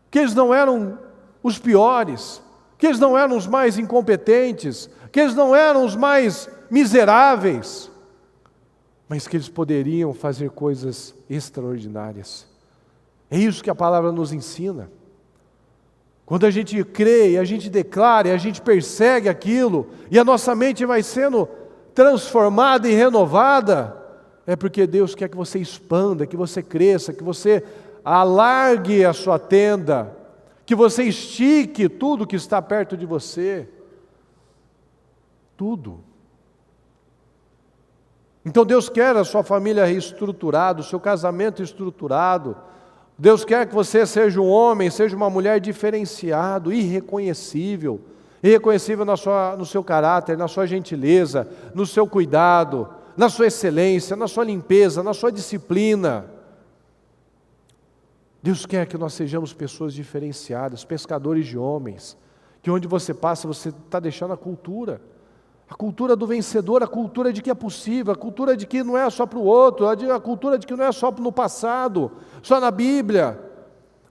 que eles não eram os piores, que eles não eram os mais incompetentes, que eles não eram os mais miseráveis, mas que eles poderiam fazer coisas extraordinárias. É isso que a palavra nos ensina. Quando a gente crê, e a gente declara, e a gente persegue aquilo, e a nossa mente vai sendo transformada e renovada, é porque Deus quer que você expanda, que você cresça, que você alargue a sua tenda, que você estique tudo que está perto de você. Tudo. Então Deus quer a sua família reestruturada, o seu casamento estruturado. Deus quer que você seja um homem, seja uma mulher diferenciado, irreconhecível. Irreconhecível no seu caráter, na sua gentileza, no seu cuidado, na sua excelência, na sua limpeza, na sua disciplina. Deus quer que nós sejamos pessoas diferenciadas, pescadores de homens, que onde você passa, você está deixando a cultura do vencedor, a cultura de que é possível, a cultura de que não é só para o outro, a cultura de que não é só no passado, só na Bíblia,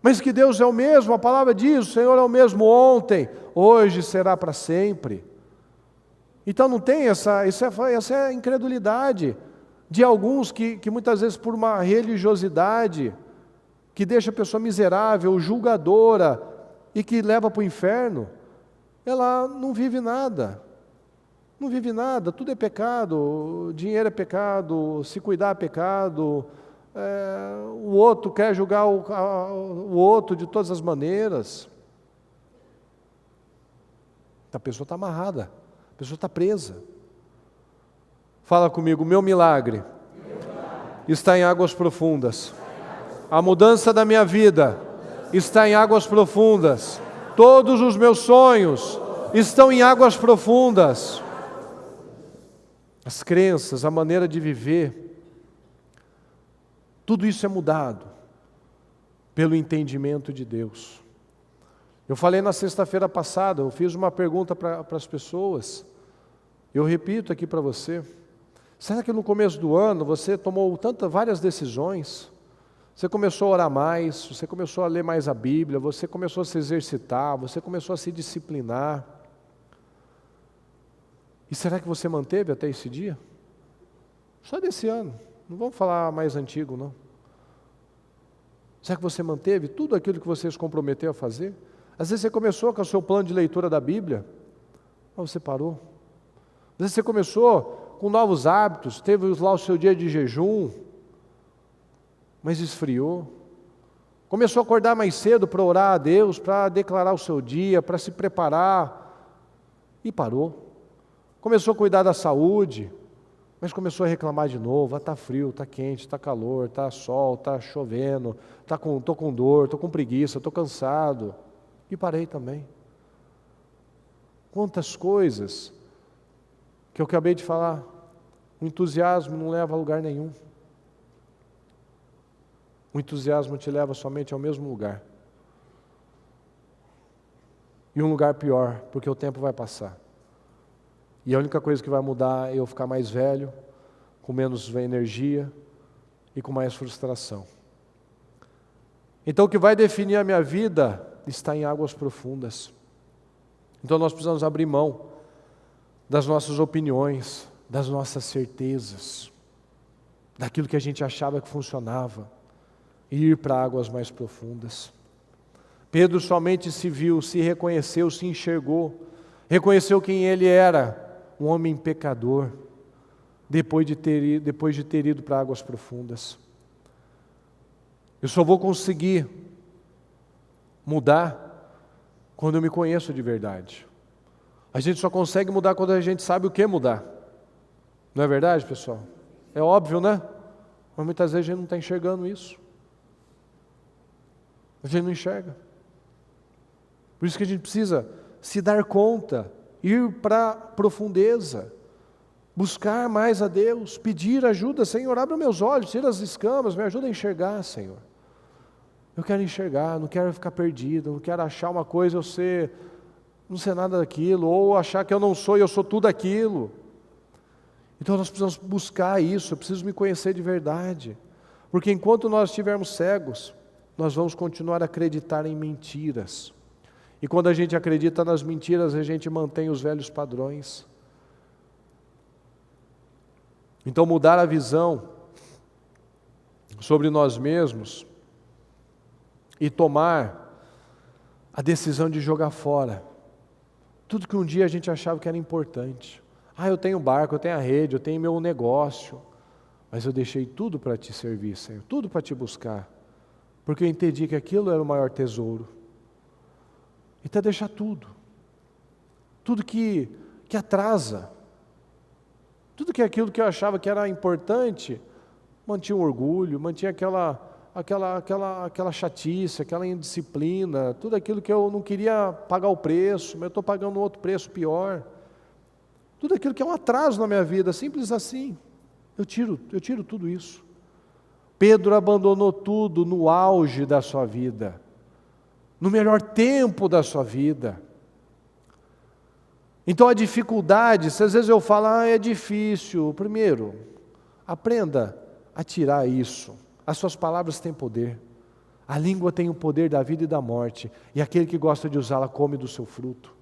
mas que Deus é o mesmo, a palavra diz, o Senhor é o mesmo ontem, hoje será para sempre. Então não tem essa é a incredulidade de alguns que muitas vezes por uma religiosidade, que deixa a pessoa miserável, julgadora, e que leva para o inferno, ela não vive nada. Não vive nada, tudo é pecado, dinheiro é pecado, se cuidar é pecado, o outro quer julgar o outro de todas as maneiras. A pessoa está amarrada, a pessoa está presa. Fala comigo, meu milagre está em águas profundas. A mudança da minha vida está em águas profundas. Todos os meus sonhos estão em águas profundas. As crenças, a maneira de viver, tudo isso é mudado pelo entendimento de Deus. Eu falei na sexta-feira passada, eu fiz uma pergunta para as pessoas, eu repito aqui para você, será que no começo do ano você tomou várias decisões? Você começou a orar mais, você começou a ler mais a Bíblia, você começou a se exercitar, você começou a se disciplinar. E será que você manteve até esse dia? Só desse ano, não vamos falar mais antigo não. Será que você manteve tudo aquilo que você se comprometeu a fazer? Às vezes você começou com o seu plano de leitura da Bíblia, mas você parou. Às vezes você começou com novos hábitos, teve lá o seu dia de jejum, mas esfriou. Começou a acordar mais cedo para orar a Deus, para declarar o seu dia, para se preparar, e parou. Começou a cuidar da saúde, mas começou a reclamar de novo, está frio, está quente, está calor, está sol, está chovendo, estou com dor, estou com preguiça, estou cansado. E parei também. Quantas coisas que eu acabei de falar, o entusiasmo não leva a lugar nenhum. O entusiasmo te leva somente ao mesmo lugar. E um lugar pior, porque o tempo vai passar. E a única coisa que vai mudar é eu ficar mais velho, com menos energia e com mais frustração. Então o que vai definir a minha vida está em águas profundas. Então nós precisamos abrir mão das nossas opiniões, das nossas certezas, daquilo que a gente achava que funcionava, e ir para águas mais profundas. Pedro somente se viu, se reconheceu, se enxergou, reconheceu quem ele era, um homem pecador, depois de ter ido para águas profundas. Eu só vou conseguir mudar quando eu me conheço de verdade. A gente só consegue mudar quando a gente sabe o que mudar. Não é verdade, pessoal? É óbvio, né? Mas muitas vezes a gente não está enxergando isso. A gente não enxerga. Por isso que a gente precisa se dar conta, ir para a profundeza, buscar mais a Deus, pedir ajuda. Senhor, abre meus olhos, tira as escamas, me ajuda a enxergar, Senhor. Eu quero enxergar, não quero ficar perdido, não quero achar uma coisa, não ser nada daquilo, ou achar que eu não sou e eu sou tudo aquilo. Então nós precisamos buscar isso, eu preciso me conhecer de verdade. Porque enquanto nós estivermos cegos, nós vamos continuar a acreditar em mentiras. E quando a gente acredita nas mentiras, a gente mantém os velhos padrões. Então mudar a visão sobre nós mesmos e tomar a decisão de jogar fora tudo que um dia a gente achava que era importante. Eu tenho barco, eu tenho a rede, eu tenho meu negócio, mas eu deixei tudo para te servir, Senhor, tudo para te buscar, porque eu entendi que aquilo era o maior tesouro. Então deixar tudo que atrasa, Tudo que aquilo que eu achava que era importante, mantinha um orgulho, mantinha aquela chatice, aquela indisciplina, tudo aquilo que eu não queria pagar o preço, mas eu estou pagando outro preço pior. Tudo aquilo que é um atraso na minha vida, simples assim. Eu tiro tudo isso. Pedro abandonou tudo no auge da sua vida, no melhor tempo da sua vida. Então a dificuldade, se às vezes eu falo, é difícil, primeiro, aprenda a tirar isso. As suas palavras têm poder. A língua tem o poder da vida e da morte, e aquele que gosta de usá-la come do seu fruto.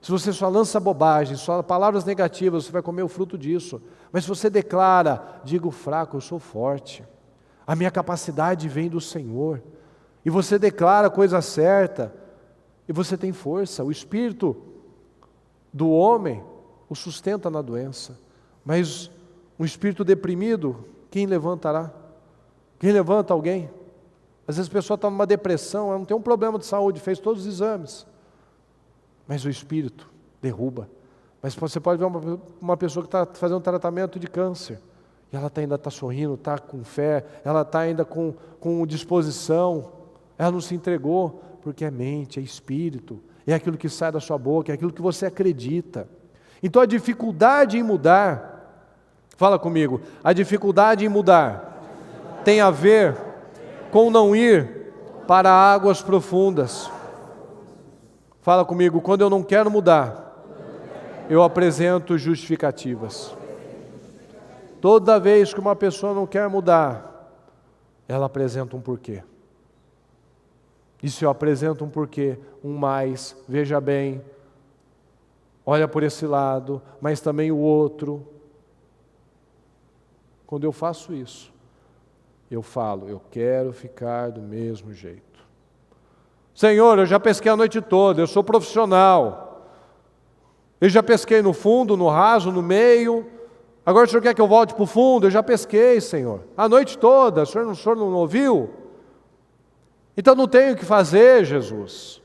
Se você só lança bobagem, só palavras negativas, você vai comer o fruto disso. Mas se você declara, digo fraco, eu sou forte. A minha capacidade vem do Senhor. E você declara a coisa certa, e você tem força. O espírito do homem o sustenta na doença. Mas um espírito deprimido, quem levantará? Quem levanta alguém? Às vezes a pessoa está numa depressão, ela não tem um problema de saúde, fez todos os exames. Mas o espírito derruba. Mas você pode ver uma pessoa que está fazendo um tratamento de câncer, e ela ainda está sorrindo, está com fé, ela está ainda com disposição, ela não se entregou, porque é mente, é espírito, é aquilo que sai da sua boca, é aquilo que você acredita. Então a dificuldade em mudar, fala comigo, a dificuldade em mudar tem a ver com não ir para águas profundas. Fala comigo, quando eu não quero mudar, eu apresento justificativas. Toda vez que uma pessoa não quer mudar, ela apresenta um porquê. E se eu apresento um porquê, um mais, veja bem, olha por esse lado, mas também o outro. Quando eu faço isso, eu falo, eu quero ficar do mesmo jeito. Senhor, eu já pesquei a noite toda, eu sou profissional. Eu já pesquei no fundo, no raso, no meio. Agora o Senhor quer que eu volte para o fundo? Eu já pesquei, Senhor. A noite toda, o Senhor não ouviu? Então não tenho o que fazer, Jesus.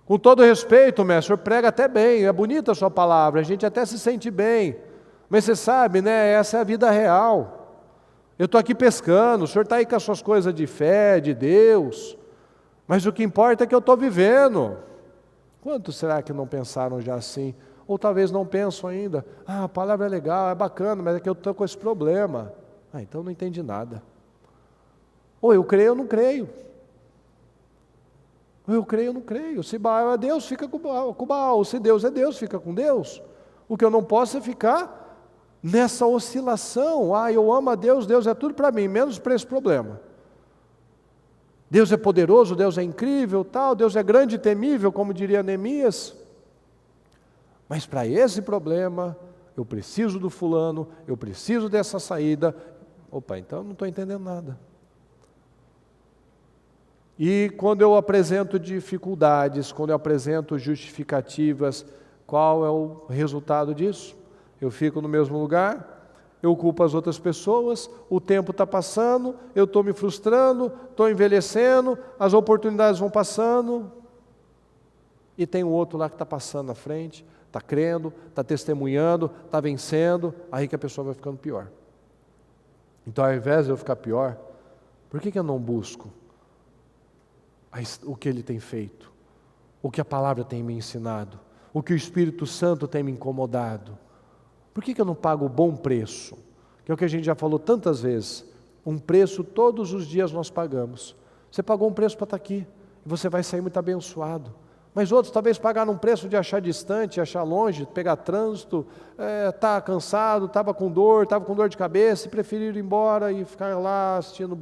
Com todo respeito, mestre, o Senhor prega até bem, é bonita a sua palavra, a gente até se sente bem. Mas você sabe, né, essa é a vida real. Eu estou aqui pescando, o Senhor está aí com as suas coisas de fé, de Deus. Mas o que importa é que eu estou vivendo. Quantos será que não pensaram já assim? Ou talvez não pensam ainda. A palavra é legal, é bacana, mas é que eu estou com esse problema. Então não entendi nada. Ou eu creio ou não creio. Ou eu creio ou não creio. Se Baal é Deus, fica com Baal. Se Deus é Deus, fica com Deus. O que eu não posso é ficar nessa oscilação. Eu amo a Deus, Deus é tudo para mim, menos para esse problema. Deus é poderoso, Deus é incrível, tal, Deus é grande e temível, como diria Neemias. Mas para esse problema, eu preciso do fulano, eu preciso dessa saída. Então eu não estou entendendo nada. E quando eu apresento dificuldades, quando eu apresento justificativas, qual é o resultado disso? Eu fico no mesmo lugar, eu culpo as outras pessoas, o tempo está passando, eu estou me frustrando, estou envelhecendo, as oportunidades vão passando, e tem um outro lá que está passando na frente, está crendo, está testemunhando, está vencendo, aí que a pessoa vai ficando pior. Então, ao invés de eu ficar pior, por que eu não busco o que Ele tem feito, o que a palavra tem me ensinado, o que o Espírito Santo tem me incomodado? Por que eu não pago o bom preço? Que é o que a gente já falou tantas vezes. Um preço todos os dias nós pagamos. Você pagou um preço para estar aqui, e você vai sair muito abençoado. Mas outros talvez pagaram um preço de achar distante, achar longe, pegar trânsito, tá cansado, estava com dor de cabeça, e preferiram ir embora e ficar lá assistindo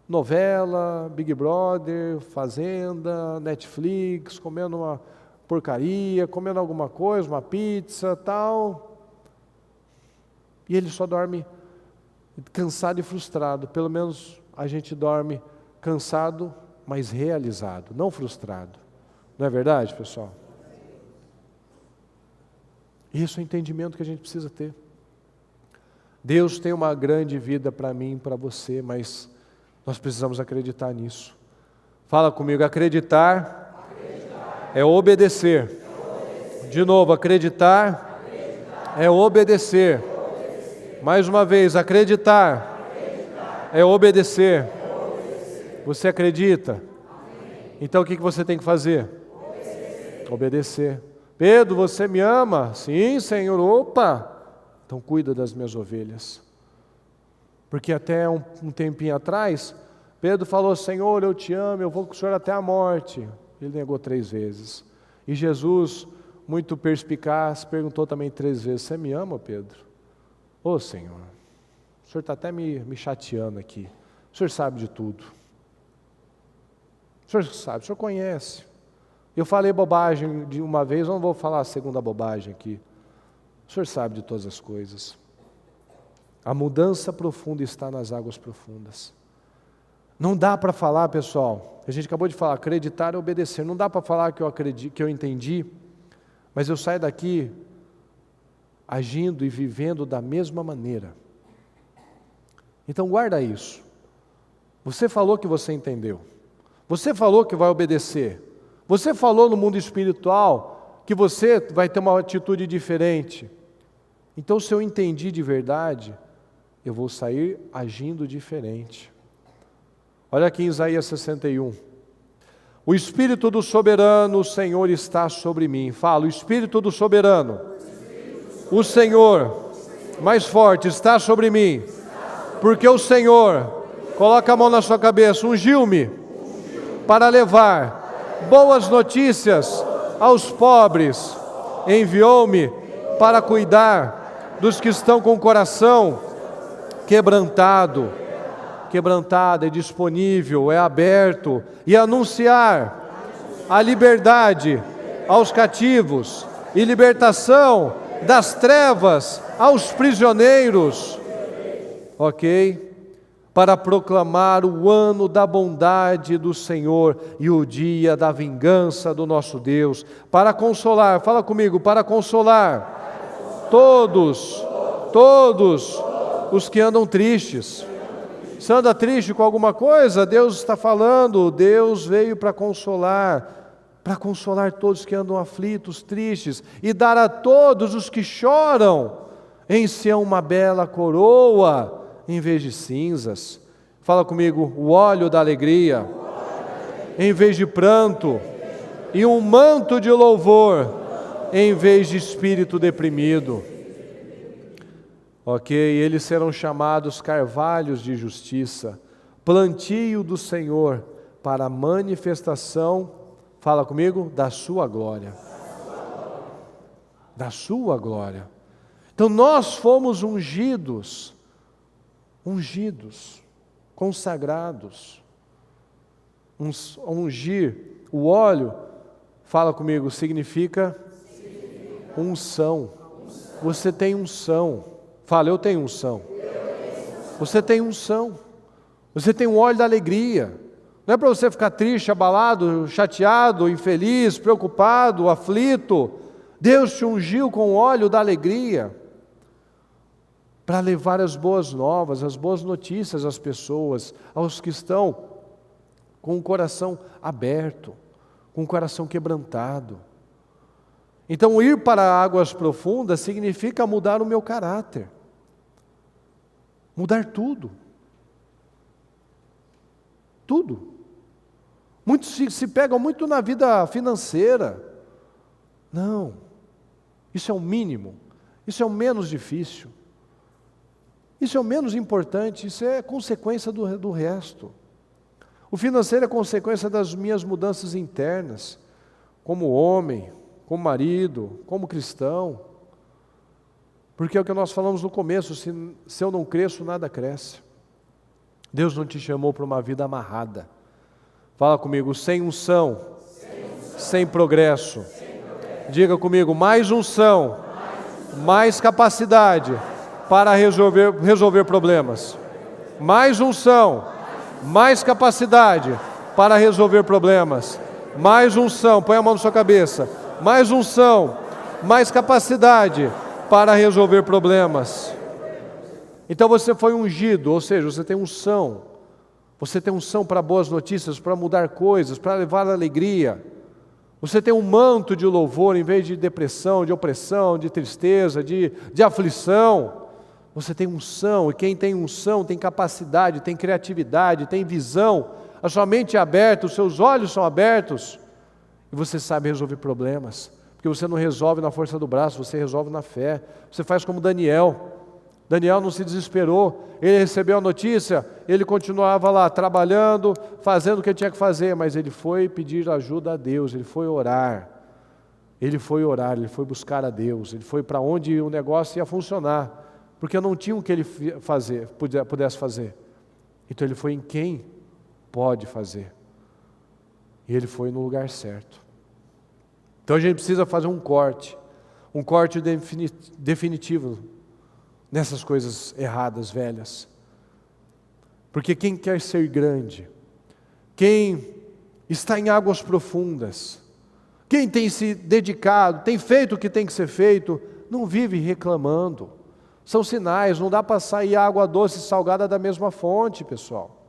novela, Big Brother, Fazenda, Netflix, comendo uma porcaria, comendo alguma coisa, uma pizza, tal. E ele só dorme cansado e frustrado. Pelo menos a gente dorme cansado, mas realizado, não frustrado. Não é verdade, pessoal? Isso é o entendimento que a gente precisa ter. Deus tem uma grande vida para mim e para você, mas nós precisamos acreditar nisso. Fala comigo, acreditar é obedecer. De novo, acreditar é obedecer. Mais uma vez, acreditar é obedecer. Você acredita? Então o que você tem que fazer? Obedecer. Pedro, você me ama? Sim, Senhor. Opa! Então cuida das minhas ovelhas. Porque até um tempinho atrás, Pedro falou, Senhor, eu te amo, eu vou com o Senhor até a morte. Ele negou 3 vezes. E Jesus, muito perspicaz, perguntou também 3 vezes, você me ama, Pedro? Ô Senhor, o Senhor está até me chateando aqui. O Senhor sabe de tudo. O Senhor sabe, o Senhor conhece. Eu falei bobagem de uma vez, eu não vou falar a segunda bobagem aqui. O Senhor sabe de todas as coisas. A mudança profunda está nas águas profundas. Não dá para falar, pessoal, a gente acabou de falar, acreditar e obedecer. Não dá para falar que eu acredito, que eu entendi, mas eu saio daqui agindo e vivendo da mesma maneira. Então guarda isso. Você falou que você entendeu. Você falou que vai obedecer. Você falou no mundo espiritual que você vai ter uma atitude diferente. Então, se eu entendi de verdade, eu vou sair agindo diferente. Olha aqui em Isaías 61. O Espírito do Soberano, o Senhor, está sobre mim. Fala, o Espírito do Soberano, o Senhor, mais forte, está sobre mim. Porque o Senhor, coloca a mão na sua cabeça, ungiu-me para levar boas notícias aos pobres. Enviou-me para cuidar dos que estão com o coração quebrantado. Quebrantado, é disponível, é aberto, e anunciar a liberdade aos cativos e libertação das trevas aos prisioneiros, ok? Para proclamar o ano da bondade do Senhor e o dia da vingança do nosso Deus, para consolar, fala comigo, para consolar todos os que andam tristes. Se anda triste com alguma coisa, Deus está falando, Deus veio para consolar todos que andam aflitos, tristes, e dar a todos os que choram em Sião uma bela coroa, em vez de cinzas. Fala comigo, o óleo da alegria, em vez de pranto, e um manto de louvor, em vez de espírito deprimido. Ok, eles serão chamados carvalhos de justiça, plantio do Senhor para a manifestação, fala comigo, da sua glória. Da sua glória. Então nós fomos ungidos, consagrados. Ungir, o óleo, fala comigo, significa unção. Você tem unção. Fala, eu tenho unção. Você tem unção. Você tem um óleo da alegria. Não é para você ficar triste, abalado, chateado, infeliz, preocupado, aflito. Deus te ungiu com o óleo da alegria para levar as boas novas, as boas notícias às pessoas, aos que estão com o coração aberto, com o coração quebrantado. Então, ir para águas profundas significa mudar o meu caráter. Mudar tudo. Tudo. Muitos se pegam muito na vida financeira. Não. Isso é o mínimo. Isso é o menos difícil. Isso é o menos importante. Isso é consequência do resto. O financeiro é consequência das minhas mudanças internas. Como homem, como marido, como cristão. Porque é o que nós falamos no começo, se eu não cresço, nada cresce. Deus não te chamou para uma vida amarrada. Fala comigo, sem unção, sem progresso. Diga comigo, mais unção, mais capacidade para resolver problemas. Mais unção, mais capacidade para resolver problemas. Mais unção, põe a mão na sua cabeça. Mais unção, mais capacidade para resolver problemas. Então você foi ungido, ou seja, você tem unção. Você tem unção para boas notícias, para mudar coisas, para levar alegria. Você tem um manto de louvor em vez de depressão, de opressão, de tristeza, de aflição. Você tem unção, e quem tem unção tem capacidade, tem criatividade, tem visão. A sua mente é aberta, os seus olhos são abertos. E você sabe resolver problemas. Porque você não resolve na força do braço, você resolve na fé. Você faz como Daniel. Daniel não se desesperou. Ele recebeu a notícia, ele continuava lá trabalhando, fazendo o que ele tinha que fazer. Mas ele foi pedir ajuda a Deus, ele foi orar. Ele foi orar, ele foi buscar a Deus. Ele foi para onde o negócio ia funcionar. Porque não tinha o que ele pudesse fazer. Então ele foi em quem pode fazer. E ele foi no lugar certo. Então a gente precisa fazer um corte definitivo nessas coisas erradas, velhas. Porque quem quer ser grande, quem está em águas profundas, quem tem se dedicado, tem feito o que tem que ser feito, não vive reclamando. São sinais, não dá para sair água doce e salgada da mesma fonte, pessoal.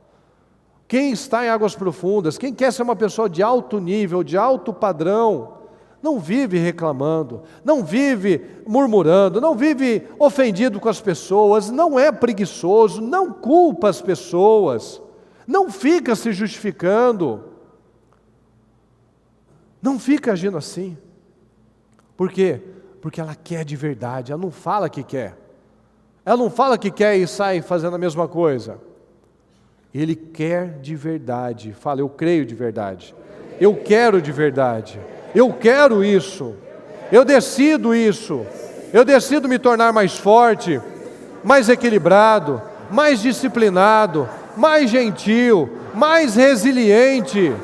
Quem está em águas profundas, quem quer ser uma pessoa de alto nível, de alto padrão, não vive reclamando, não vive murmurando, não vive ofendido com as pessoas, não é preguiçoso, não culpa as pessoas, não fica se justificando, não fica agindo assim. Por quê? Porque ela quer de verdade, ela não fala que quer. Ela não fala que quer e sai fazendo a mesma coisa. Ele quer de verdade. Fala, eu creio de verdade. Eu quero de verdade. Eu quero isso. Eu decido isso. Eu decido me tornar mais forte, mais equilibrado, mais disciplinado, mais gentil, mais resiliente.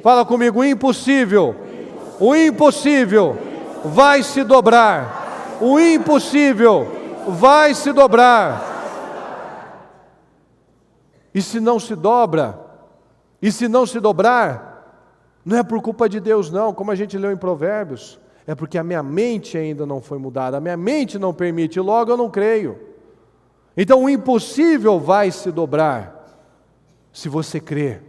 Fala comigo, impossível. O impossível vai se dobrar. O impossível vai se dobrar. E se não se dobra, e se não se dobrar, não é por culpa de Deus não, como a gente leu em Provérbios, é porque a minha mente ainda não foi mudada, a minha mente não permite, logo eu não creio. Então o impossível vai se dobrar, se você crer.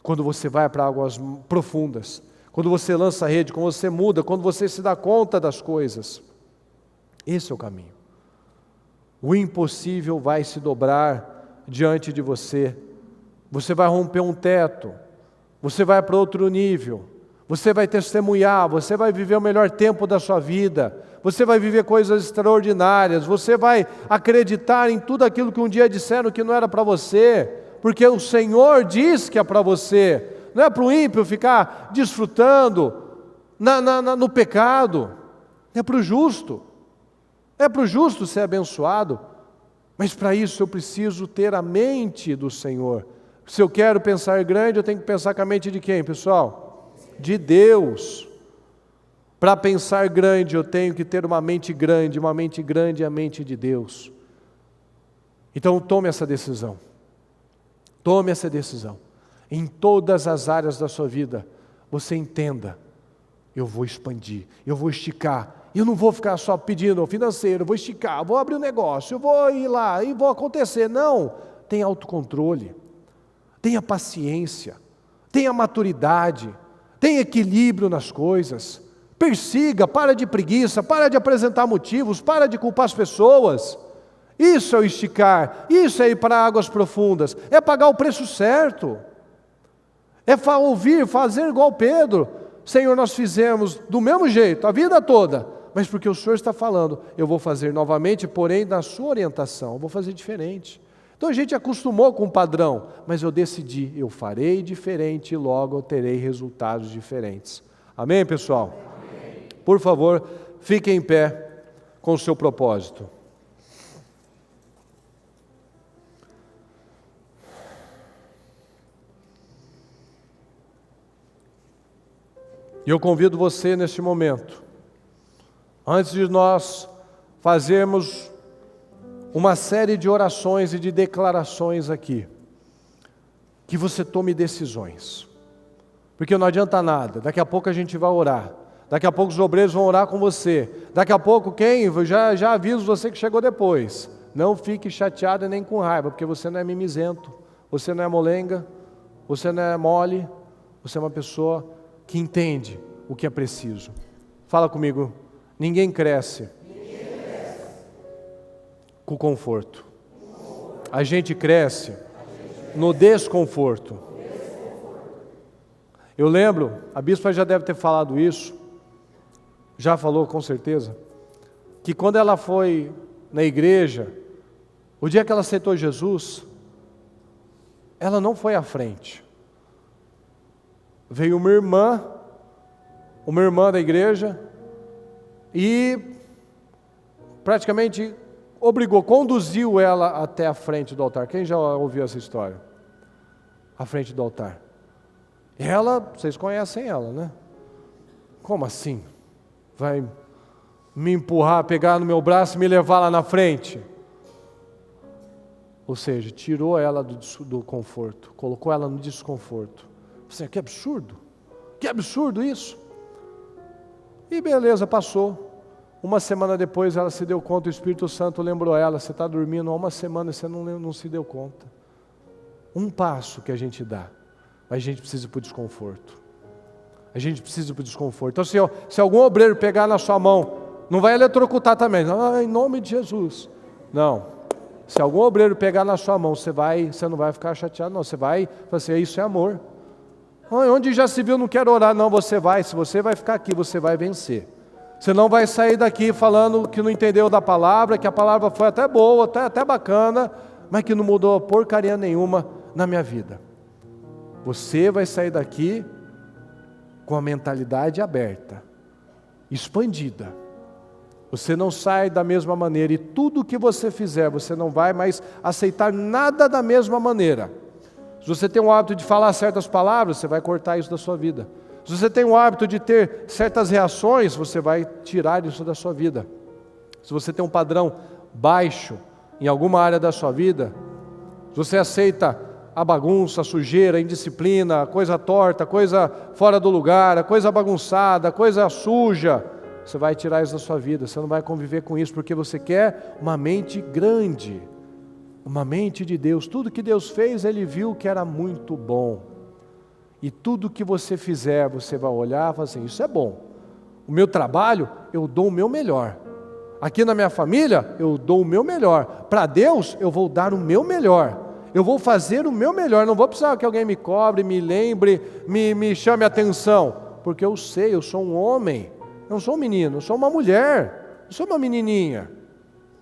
Quando você vai para águas profundas, quando você lança a rede, quando você muda, quando você se dá conta das coisas. Esse é o caminho. O impossível vai se dobrar diante de você. Você vai romper um teto. Você vai para outro nível. Você vai testemunhar. Você vai viver o melhor tempo da sua vida. Você vai viver coisas extraordinárias. Você vai acreditar em tudo aquilo que um dia disseram que não era para você. Porque o Senhor diz que é para você. Não é para o ímpio ficar desfrutando no pecado. É para o justo. É para o justo ser abençoado, mas para isso eu preciso ter a mente do Senhor. Se eu quero pensar grande, eu tenho que pensar com a mente de quem, pessoal? De Deus. Para pensar grande, eu tenho que ter uma mente grande é a mente de Deus. Então tome essa decisão. Tome essa decisão. Em todas as áreas da sua vida, você entenda, eu vou expandir, eu vou esticar. Eu não vou ficar só pedindo financeiro, eu vou esticar, eu vou abrir um negócio, eu vou ir lá e vou acontecer. Não, tenha autocontrole, tenha paciência, tenha maturidade, tenha equilíbrio nas coisas. Persiga, para de preguiça, para de apresentar motivos, para de culpar as pessoas. Isso é o esticar, isso é ir para águas profundas, é pagar o preço certo. É ouvir, fazer igual Pedro. Senhor, nós fizemos do mesmo jeito, a vida toda. Mas porque o Senhor está falando, eu vou fazer novamente, porém na sua orientação, eu vou fazer diferente. Então a gente acostumou com o padrão, mas eu decidi, eu farei diferente e logo eu terei resultados diferentes. Amém, pessoal? Amém. Por favor, fiquem em pé com o seu propósito. E eu convido você neste momento, antes de nós fazermos uma série de orações e de declarações aqui, que você tome decisões, porque não adianta nada, daqui a pouco a gente vai orar, daqui a pouco os obreiros vão orar com você, daqui a pouco já aviso você que chegou depois, não fique chateado e nem com raiva, porque você não é mimizento, você não é molenga, você não é mole, você é uma pessoa que entende o que é preciso. Fala comigo. Ninguém cresce com o conforto. A gente cresce no desconforto. Eu lembro, a bispa já deve ter falado isso, já falou com certeza, que quando ela foi na igreja, o dia que ela aceitou Jesus, ela não foi à frente. Veio uma irmã da igreja, e praticamente conduziu ela até a frente do altar. Quem já ouviu essa história? À frente do altar. Ela, vocês conhecem ela, né? Como assim? Vai me empurrar, pegar no meu braço e me levar lá na frente? Ou seja, tirou ela do conforto, colocou ela no desconforto. Você, que absurdo! Que absurdo isso! E beleza, passou. Uma semana depois ela se deu conta, o Espírito Santo lembrou ela: você está dormindo há uma semana e você não se deu conta. Um passo que a gente dá, mas a gente precisa ir para o desconforto. A gente precisa ir para o desconforto. Então se algum obreiro pegar na sua mão, não vai eletrocutar também, em nome de Jesus. Não. Se algum obreiro pegar na sua mão, você não vai ficar chateado, não. Você vai falar assim: isso é amor. Onde já se viu, não quero orar. Não, você vai. Se você vai ficar aqui, você vai vencer. Você não vai sair daqui falando que não entendeu da palavra, que a palavra foi até boa, até bacana, mas que não mudou porcaria nenhuma na minha vida. Você vai sair daqui com a mentalidade aberta, expandida. Você não sai da mesma maneira, e tudo que você fizer, você não vai mais aceitar nada da mesma maneira. Se você tem o hábito de falar certas palavras, você vai cortar isso da sua vida. Se você tem o hábito de ter certas reações, você vai tirar isso da sua vida. Se você tem um padrão baixo em alguma área da sua vida, se você aceita a bagunça, a sujeira, a indisciplina, a coisa torta, a coisa fora do lugar, a coisa bagunçada, a coisa suja, você vai tirar isso da sua vida. Você não vai conviver com isso, porque você quer uma mente grande, uma mente de Deus. Tudo que Deus fez, Ele viu que era muito bom. E tudo que você fizer, você vai olhar e falar assim: isso é bom. O meu trabalho, eu dou o meu melhor. Aqui na minha família, eu dou o meu melhor. Para Deus, eu vou dar o meu melhor. Eu vou fazer o meu melhor. Não vou precisar que alguém me cobre, me lembre, me chame a atenção. Porque eu sei, eu sou um homem. Não sou um menino, eu sou uma mulher. Eu sou uma menininha.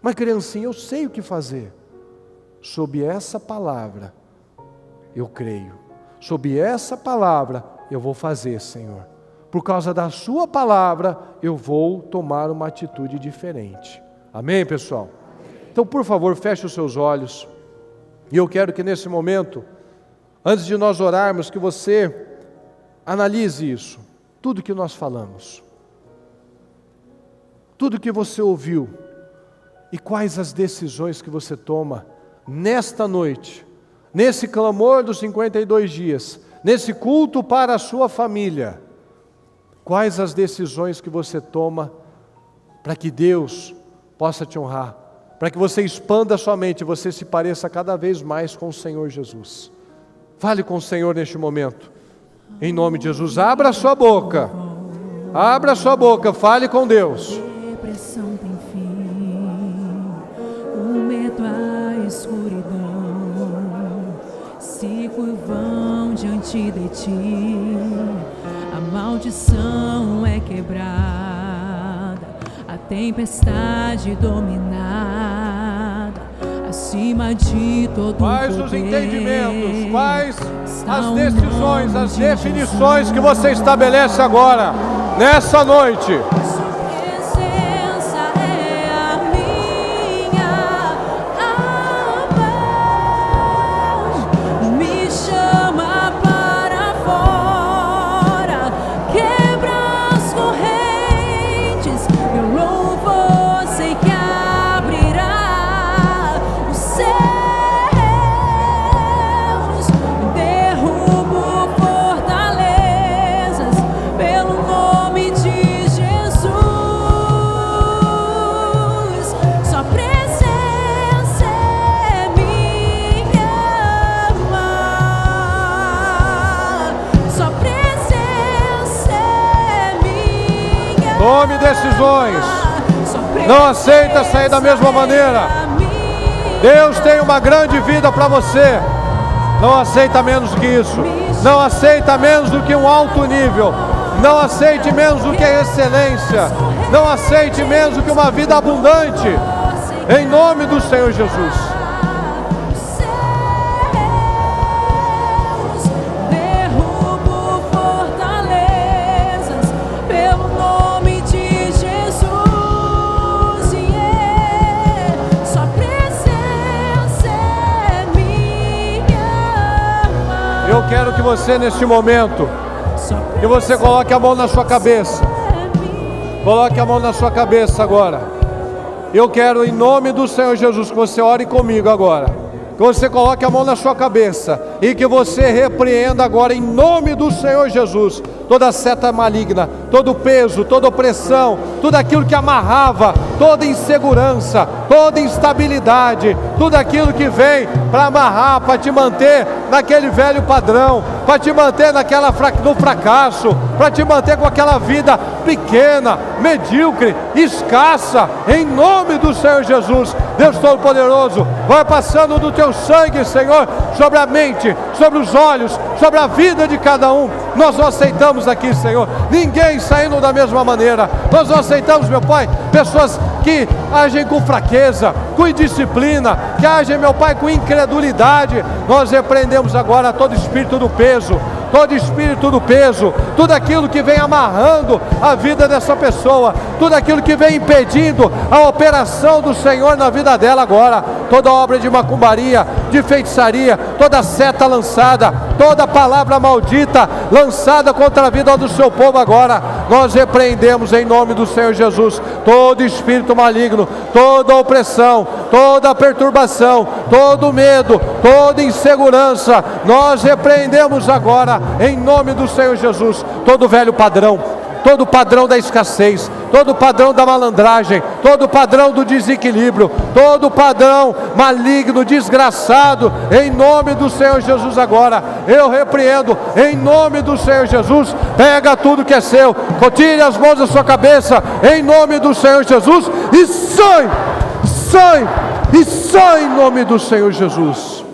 Uma criancinha, eu sei o que fazer. Sob essa palavra, eu creio. Sob essa palavra, eu vou fazer, Senhor. Por causa da sua palavra, eu vou tomar uma atitude diferente. Amém, pessoal? Então, por favor, feche os seus olhos. E eu quero que nesse momento, antes de nós orarmos, que você analise isso. Tudo que nós falamos. Tudo que você ouviu. E quais as decisões que você toma nesta noite. Nesse clamor dos 52 dias, nesse culto para a sua família, quais as decisões que você toma para que Deus possa te honrar, para que você expanda a sua mente, você se pareça cada vez mais com o Senhor Jesus. Fale com o Senhor neste momento, em nome de Jesus. Abra a sua boca, fale com Deus. Depressão tem fim, o medo, a escuridão se curvam diante de ti, a maldição é quebrada, a tempestade dominada, acima de todo Quais poder, os entendimentos, quais as decisões, as definições que você estabelece agora, nessa noite? Tome decisões. Não aceita sair da mesma maneira. Deus tem uma grande vida para você. Não aceita menos do que isso. Não aceita menos do que um alto nível. Não aceite menos do que a excelência. Não aceite menos do que uma vida abundante. Em nome do Senhor Jesus. Derrubo fortalezas pelo nome de Jesus. Sua presença é minha. Eu quero que você, neste momento, que você coloque a mão na sua cabeça. Coloque a mão na sua cabeça agora. Eu quero, em nome do Senhor Jesus, que você ore comigo agora. Que você coloque a mão na sua cabeça e que você repreenda agora, em nome do Senhor Jesus, toda seta maligna, todo peso, toda opressão, tudo aquilo que amarrava, toda insegurança, toda instabilidade, tudo aquilo que vem para amarrar, para te manter naquele velho padrão, para te manter no fracasso, para te manter com aquela vida pequena, medíocre, escassa, em nome do Senhor Jesus. Deus Todo-Poderoso, vai passando do teu sangue, Senhor, sobre a mente, sobre os olhos, sobre a vida de cada um. Nós não aceitamos aqui, Senhor, ninguém saindo da mesma maneira. Nós não aceitamos, meu Pai, pessoas que agem com fraqueza, com indisciplina, que agem, meu Pai, com incredulidade. Nós repreendemos agora todo espírito do peso, tudo aquilo que vem amarrando a vida dessa pessoa, tudo aquilo que vem impedindo a operação do Senhor na vida dela agora, toda obra de macumbaria, de feitiçaria, toda seta lançada, toda palavra maldita lançada contra a vida do seu povo agora, nós repreendemos em nome do Senhor Jesus, todo espírito maligno, toda opressão, toda perturbação, todo medo, toda insegurança, nós repreendemos agora em nome do Senhor Jesus, todo velho padrão, todo padrão da escassez, todo padrão da malandragem, todo padrão do desequilíbrio, todo padrão maligno, desgraçado, em nome do Senhor Jesus agora, eu repreendo, em nome do Senhor Jesus. Pega tudo que é seu, tire as mãos da sua cabeça, em nome do Senhor Jesus, e sai em nome do Senhor Jesus.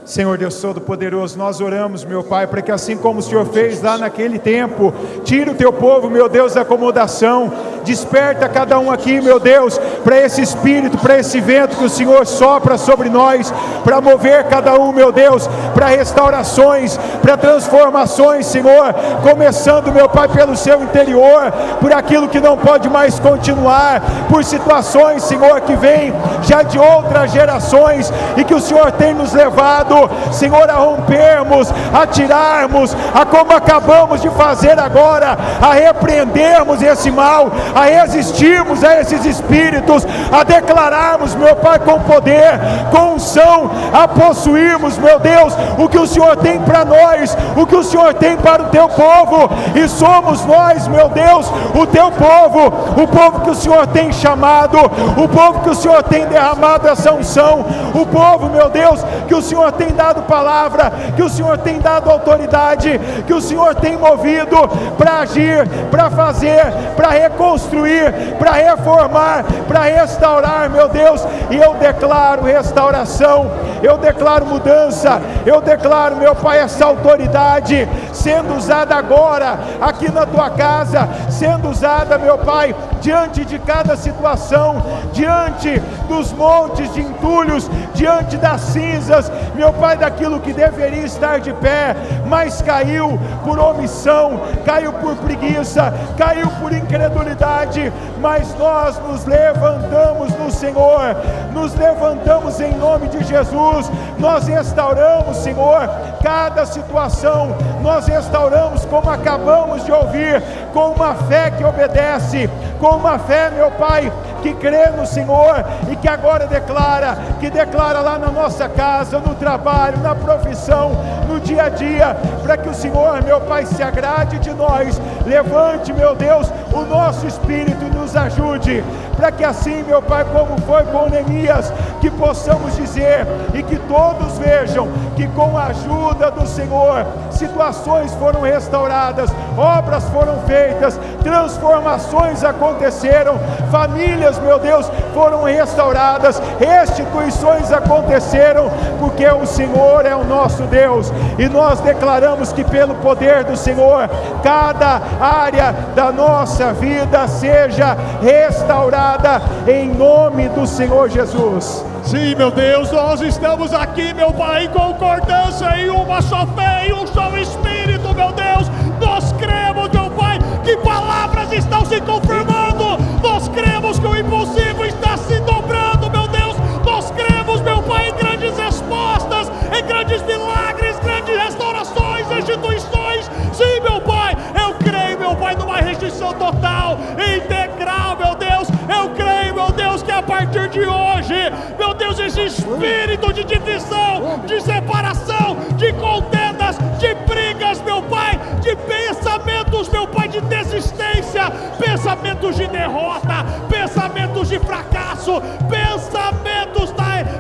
Senhor Deus Todo-Poderoso, nós oramos, meu Pai, para que assim como o Senhor fez lá naquele tempo, tira o teu povo, meu Deus, da acomodação, desperta cada um aqui, meu Deus, para esse espírito, para esse vento que o Senhor sopra sobre nós, para mover cada um, meu Deus, para restaurações, para transformações, Senhor, começando, meu Pai, pelo seu interior, por aquilo que não pode mais continuar, por situações, Senhor, que vêm já de outras gerações e que o Senhor tem nos levado, Senhor, a rompermos, a tirarmos, a como acabamos de fazer agora, a repreendermos esse mal, a resistirmos a esses espíritos, a declararmos, meu Pai, com poder, com unção, a possuirmos, meu Deus, o que o Senhor tem para nós, o que o Senhor tem para o teu povo, e somos nós, meu Deus, o teu povo, o povo que o Senhor tem chamado, o povo que o Senhor tem derramado essa unção, o povo, meu Deus, que o Senhor tem dado palavra, que o Senhor tem dado autoridade, que o Senhor tem movido para agir, para fazer, para reconstruir, para reformar, para restaurar, meu Deus, e eu declaro restauração, eu declaro mudança, eu declaro, meu Pai, essa autoridade sendo usada agora, aqui na tua casa, sendo usada, meu Pai, diante de cada situação, diante dos montes de entulhos, diante das cinzas, meu Pai, daquilo que deveria estar de pé, mas caiu por omissão, caiu por preguiça, caiu por incredulidade, mas nós nos levantamos no Senhor, nos levantamos em nome de Jesus, nós restauramos, Senhor, cada situação, nós restauramos como acabamos de ouvir, com uma fé que obedece, com uma fé, meu Pai, que crê no Senhor e que agora declara lá na nossa casa, no trabalho, na profissão, no dia a dia, para que o Senhor, meu Pai, se agrade de nós, levante, meu Deus, o nosso espírito e nos ajude, para que assim, meu Pai, como foi com Neemias, que possamos dizer e que todos vejam que com a ajuda do Senhor, situações foram restauradas, obras foram feitas, transformações aconteceram, famílias, meu Deus, foram restauradas, restituições aconteceram, porque o Senhor é o nosso Deus, e nós declaramos que pelo poder do Senhor, cada área da nossa vida seja restaurada em nome do Senhor Jesus. Sim, meu Deus, nós estamos aqui, meu Pai, em concordância, em uma só fé, em um só Espírito, meu Deus. Nós cremos, meu Pai, que palavras estão se confirmando. Nós cremos que o impossível está se dobrando, meu Deus. Nós cremos, meu Pai, em grandes respostas, em grandes milagres, grandes restaurações, instituições. Sim, meu Pai, eu creio, meu Pai, numa restrição total, integral, meu Deus. Eu creio, meu Deus, que a partir de hoje, meu Deus, esse espírito de divisão, de separação, de contendas, de brigas, meu Pai, de pensamentos, meu Pai, de desistência, pensamentos de derrota, pensamentos de fracasso, pensamentos,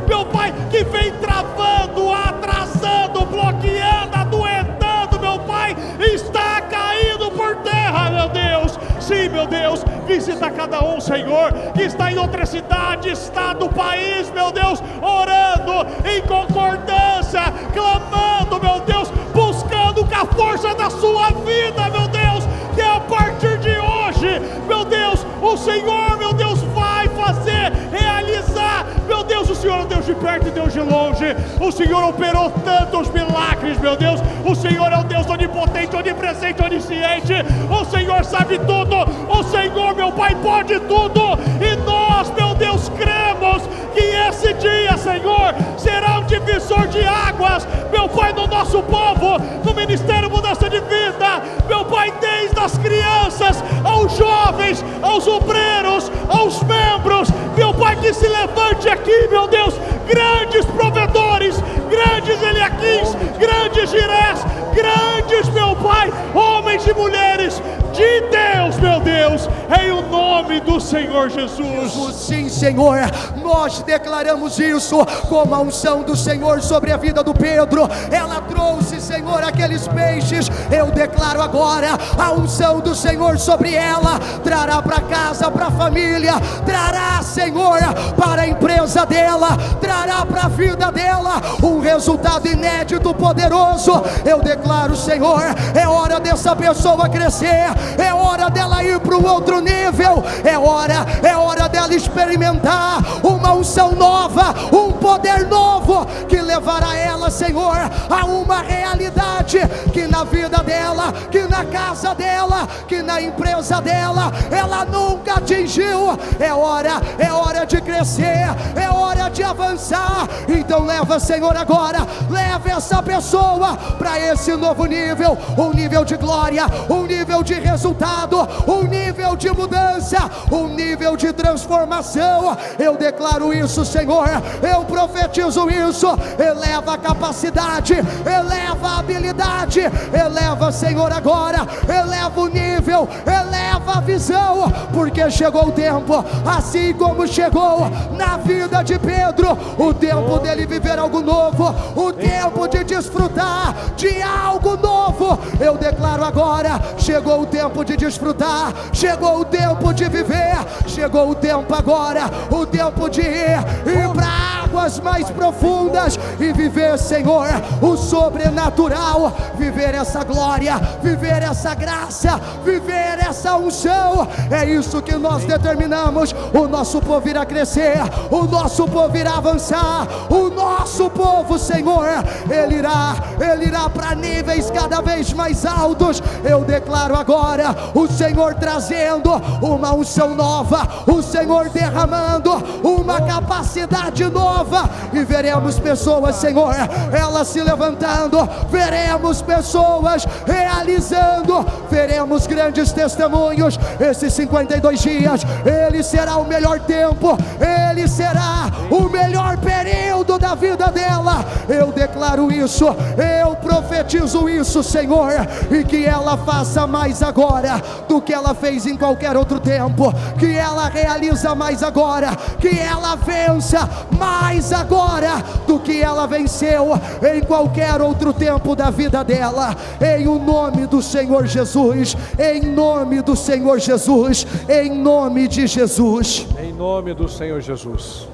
meu Pai, que vem travando, atrasando, bloqueando, adoentando, meu Pai, está caindo por terra, meu Deus. Sim, meu Deus, visita cada um, Senhor, que está em outra cidade, estado, país, meu Deus, orando em concordância, clamando, meu Deus, buscando com a força da sua vida, meu Deus, que a partir de hoje, meu Deus, o Senhor, meu Deus, vai fazer, realizar, meu Deus, o Senhor é Deus de perto e Deus de longe, o Senhor operou tantos milagres, meu Deus, o Senhor é o Deus onipotente, onipresente, onisciente, o Senhor sabe tudo, o Senhor, meu Pai, pode tudo, e nós, meu Deus, cremos que esse dia, Senhor, será um divisor de águas, meu Pai, no nosso povo, no Ministério Mudança de Vida, meu Pai, desde as crianças, aos jovens, aos obreiros, aos membros, meu Pai, que se levante aqui, meu Deus, grandes provedores, grandes Eliaquins, grandes Jirés, grandes, meu Pai, homens e mulheres de Deus, meu Deus, em o nome do Senhor Jesus. Sim, Senhor, nós declaramos isso como a unção do Senhor sobre a vida do Pedro. Ela trouxe, Senhor, aqueles peixes. Eu declaro agora a unção do Senhor sobre ela. Trará para casa, para a família, trará, Senhor, para a empresa dela, trará para a vida dela um resultado inédito, poderoso. Eu declaro, Senhor, é hora dessa pessoa crescer, é hora dela ir para um outro nível, é hora dela experimentar uma unção nova, um poder novo, que levará ela, Senhor, a uma realidade que na vida dela, que na casa dela, que na empresa dela, ela nunca atingiu. É hora de crescer, é hora de avançar. Então leva, Senhor, agora, leva essa pessoa para esse novo nível, um nível de glória, um nível de resultado, um nível de mudança, um nível de transformação. Eu declaro isso, Senhor, eu profetizo isso. Eleva a capacidade, eleva a habilidade, eleva, Senhor, agora, eleva o nível, eleva a visão, porque chegou o tempo, assim como chegou na vida de Pedro, o tempo dele viver algo novo, o tempo de desfrutar de algo novo. Eu declaro agora, chegou o tempo de desfrutar, chegou o tempo de viver, chegou o tempo agora, o tempo de ir para águas mais profundas e viver, Senhor, o sobrenatural, viver essa glória, viver essa graça, viver essa unção. É isso que nós determinamos. O nosso povo irá crescer, o nosso povo irá avançar, o nosso povo, Senhor, ele irá para níveis cada vez mais altos. Eu declaro agora o Senhor trazendo uma unção nova, o Senhor derramando uma capacidade nova, e veremos pessoas, Senhor, elas se levantando, veremos pessoas realizando, veremos grandes testemunhos. Esses 52 dias, ele será o melhor tempo, ele será o melhor período da vida dela. Eu declaro declaro isso, eu profetizo isso, Senhor, e que ela faça mais agora do que ela fez em qualquer outro tempo, que ela realiza mais agora, que ela vença mais agora do que ela venceu em qualquer outro tempo da vida dela, em o nome do Senhor Jesus, em nome do Senhor Jesus, em nome de Jesus. Em nome do Senhor Jesus.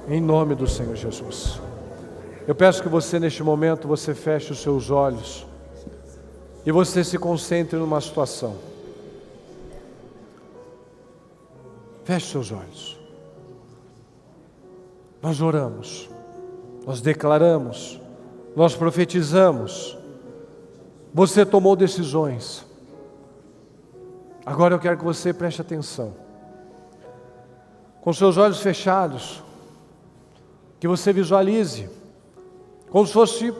Em nome do Senhor Jesus. Eu peço que você neste momento, você feche os seus olhos e você se concentre numa situação. Feche seus olhos. Nós oramos, nós declaramos, nós profetizamos. Você tomou decisões. Agora eu quero que você preste atenção. Com seus olhos fechados, que você visualize como se fosse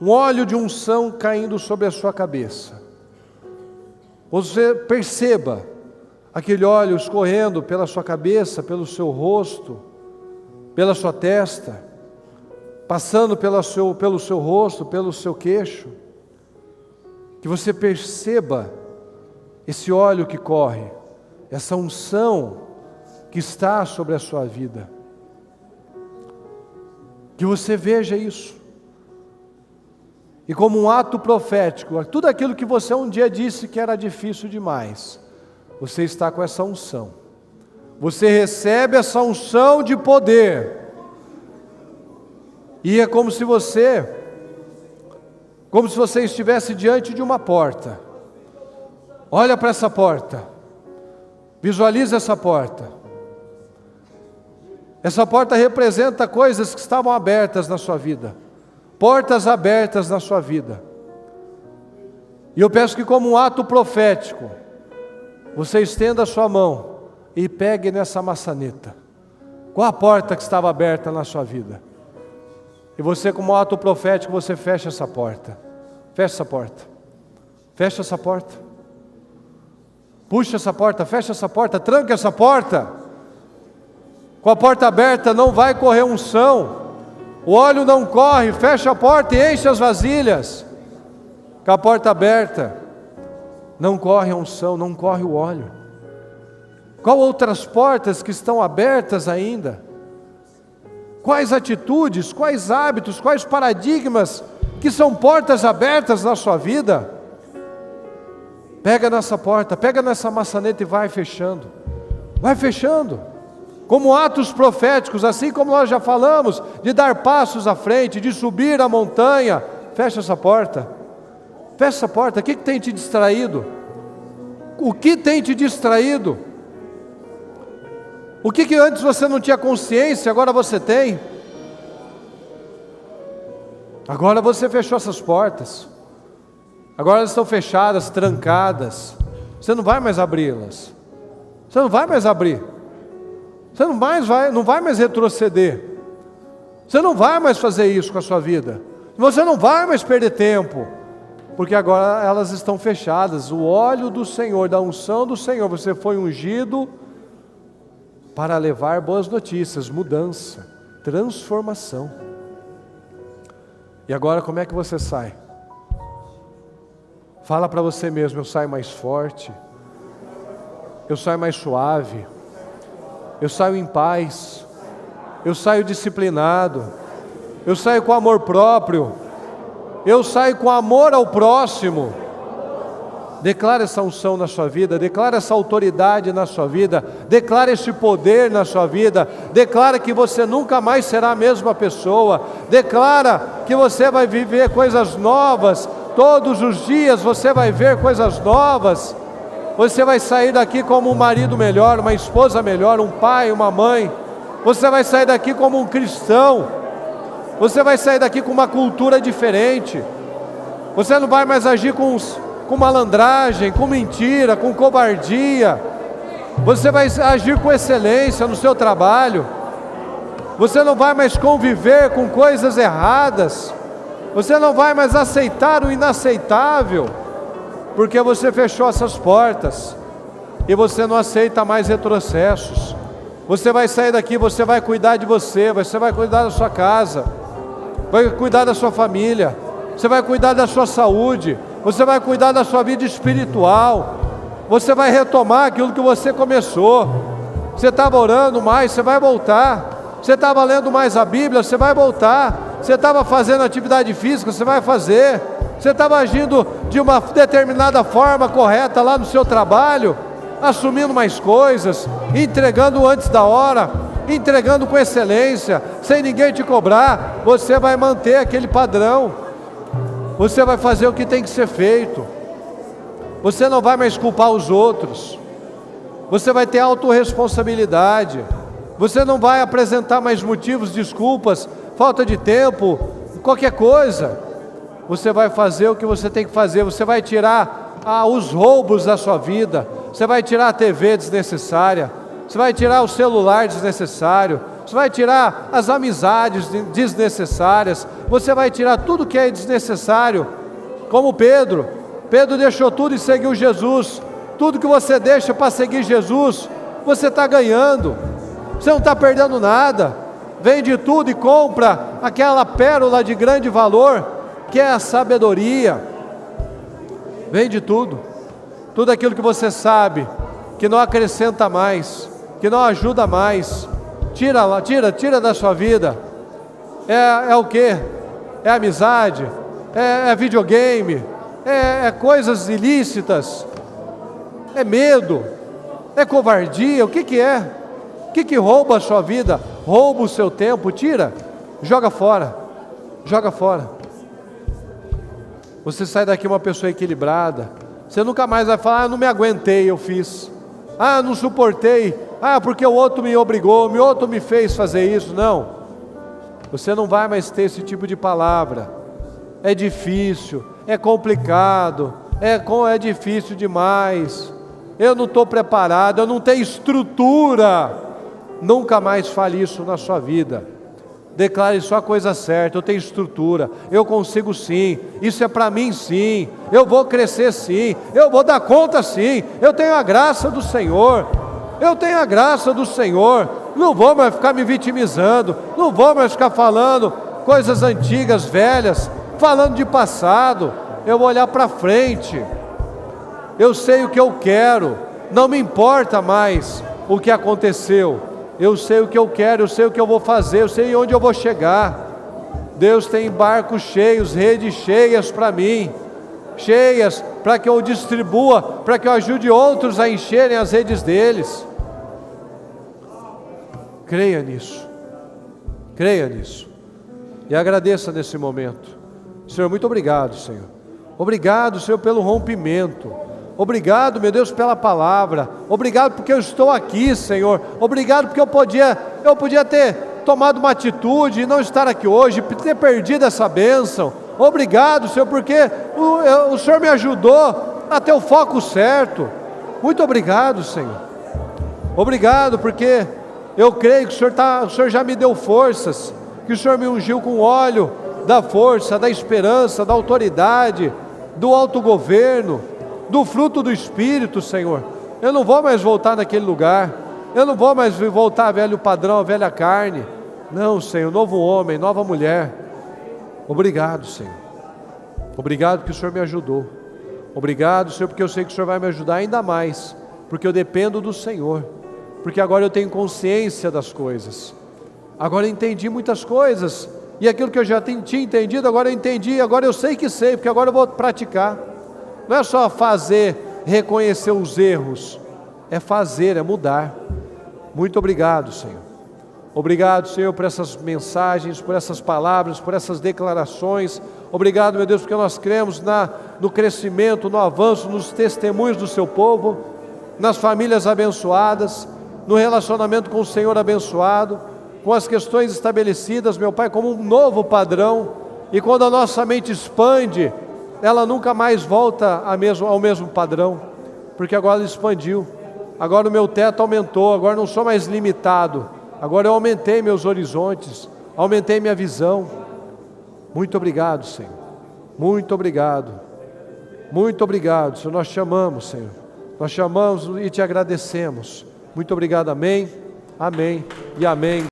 um óleo de unção caindo sobre a sua cabeça. Você perceba aquele óleo escorrendo pela sua cabeça, pelo seu rosto, pela sua testa, passando pelo seu rosto, pelo seu queixo. Que você perceba esse óleo que corre, essa unção que está sobre a sua vida. Que você veja isso. E como um ato profético, tudo aquilo que você um dia disse que era difícil demais, você está com essa unção. Você recebe essa unção de poder. E é como se você estivesse diante de uma porta. Olha para essa porta. Visualiza essa porta. Essa porta representa coisas que estavam abertas na sua vida. Portas abertas na sua vida. E eu peço que como um ato profético, você estenda a sua mão e pegue nessa maçaneta. Qual a porta que estava aberta na sua vida? E você, como um ato profético, você fecha essa porta. Fecha essa porta. Fecha essa porta. Puxa essa porta, fecha essa porta, tranca essa porta. Com a porta aberta não vai correr unção. O óleo não corre, fecha a porta e enche as vasilhas. Com a porta aberta não corre a unção, não corre o óleo. Qual outras portas que estão abertas ainda? Quais atitudes, quais hábitos, quais paradigmas que são portas abertas na sua vida? Pega nessa porta, pega nessa maçaneta e vai fechando. Vai fechando. Como atos proféticos, assim como nós já falamos, de dar passos à frente, de subir a montanha. Fecha essa porta. Fecha essa porta. O que tem te distraído? O que tem te distraído? O que antes você não tinha consciência, agora você tem? Agora você fechou essas portas. Agora elas estão fechadas, trancadas. Você não vai mais abri-las. Você não vai mais abrir. Você não vai mais retroceder. Você não vai mais fazer isso com a sua vida. Você não vai mais perder tempo. Porque agora elas estão fechadas. O óleo do Senhor, da unção do Senhor, você foi ungido para levar boas notícias, mudança, transformação. E agora como é que você sai? Fala para você mesmo: eu saio mais forte, eu saio mais suave, eu saio em paz, eu saio disciplinado, eu saio com amor próprio, eu saio com amor ao próximo. Declara essa unção na sua vida, declara essa autoridade na sua vida, declara esse poder na sua vida, declara que você nunca mais será a mesma pessoa, declara que você vai viver coisas novas, todos os dias você vai ver coisas novas. Você vai sair daqui como um marido melhor, uma esposa melhor, um pai, uma mãe. Você vai sair daqui como um cristão. Você vai sair daqui com uma cultura diferente. Você não vai mais agir com malandragem, com mentira, com covardia. Você vai agir com excelência no seu trabalho. Você não vai mais conviver com coisas erradas. Você não vai mais aceitar o inaceitável. Porque você fechou essas portas e você não aceita mais retrocessos. Você vai sair daqui, você vai cuidar de você vai cuidar da sua casa, vai cuidar da sua família, você vai cuidar da sua saúde, você vai cuidar da sua vida espiritual, você vai retomar aquilo que você começou. Você estava orando mais, você vai voltar. Você estava lendo mais a Bíblia, você vai voltar. Você estava fazendo atividade física, você vai fazer. Você estava agindo de uma determinada forma correta lá no seu trabalho, assumindo mais coisas, entregando antes da hora, entregando com excelência, sem ninguém te cobrar. Você vai manter aquele padrão, você vai fazer o que tem que ser feito, você não vai mais culpar os outros, você vai ter autorresponsabilidade, você não vai apresentar mais motivos, desculpas, falta de tempo, qualquer coisa. Você vai fazer o que você tem que fazer, você vai tirar os roubos da sua vida, você vai tirar a TV desnecessária, você vai tirar o celular desnecessário, você vai tirar as amizades desnecessárias, você vai tirar tudo que é desnecessário, como Pedro deixou tudo e seguiu Jesus. Tudo que você deixa para seguir Jesus, você está ganhando, você não está perdendo nada. Vende tudo e compra aquela pérola de grande valor, que é a sabedoria. Vende tudo aquilo que você sabe, que não acrescenta mais, que não ajuda mais, tira da sua vida. É o que? É amizade, é videogame, é coisas ilícitas, é medo, é covardia. O que é? O que rouba a sua vida? Rouba o seu tempo, tira, joga fora. Você sai daqui uma pessoa equilibrada. Você nunca mais vai falar: não me aguentei, eu fiz. Não suportei. Porque o outro me obrigou, o outro me fez fazer isso. Não. Você não vai mais ter esse tipo de palavra. É difícil, é complicado, é difícil demais. Eu não estou preparado, eu não tenho estrutura. Nunca mais fale isso na sua vida. Declare só a coisa certa: eu tenho estrutura, eu consigo sim, isso é para mim sim, eu vou crescer sim, eu vou dar conta sim, eu tenho a graça do Senhor, não vou mais ficar me vitimizando, não vou mais ficar falando coisas antigas, velhas, falando de passado. Eu vou olhar para frente, eu sei o que eu quero, não me importa mais o que aconteceu. Eu sei o que eu quero, eu sei o que eu vou fazer, eu sei onde eu vou chegar. Deus tem barcos cheios, redes cheias para mim, cheias para que eu distribua, para que eu ajude outros a encherem as redes deles. Creia nisso, e agradeça nesse momento. Senhor, muito obrigado, Senhor. Obrigado, Senhor, pelo rompimento. Obrigado, meu Deus, pela palavra. Obrigado porque eu estou aqui, Senhor. Obrigado porque eu podia ter tomado uma atitude e não estar aqui hoje, ter perdido essa bênção. Obrigado, Senhor, porque o Senhor me ajudou a ter o foco certo. Muito obrigado, Senhor. Obrigado porque eu creio que o Senhor já me deu forças, que o Senhor me ungiu com óleo da força, da esperança, da autoridade, do autogoverno, do fruto do Espírito, Senhor. Eu não vou mais voltar naquele lugar, eu não vou mais voltar a velho padrão, a velha carne. Não, Senhor, novo homem, nova mulher. Obrigado, Senhor. Obrigado porque o Senhor me ajudou. Obrigado, Senhor, porque eu sei que o Senhor vai me ajudar ainda mais, porque eu dependo do Senhor, porque agora eu tenho consciência das coisas. Agora eu entendi muitas coisas, e aquilo que eu já tinha entendido, agora eu entendi, agora eu sei que sei, porque agora eu vou praticar. Não é só fazer, reconhecer os erros, é fazer, é mudar. Muito obrigado, Senhor. Obrigado, Senhor, por essas mensagens, por essas palavras, por essas declarações. Obrigado, meu Deus, porque nós cremos no crescimento, no avanço, nos testemunhos do seu povo, nas famílias abençoadas, no relacionamento com o Senhor abençoado, com as questões estabelecidas, meu Pai, como um novo padrão. E quando a nossa mente expande, ela nunca mais volta ao mesmo padrão, porque agora ela expandiu, agora o meu teto aumentou, agora não sou mais limitado, agora eu aumentei meus horizontes, aumentei minha visão. Muito obrigado, Senhor, muito obrigado, Senhor. Nós te amamos, Senhor, nós te amamos e te agradecemos. Muito obrigado, amém, amém e amém.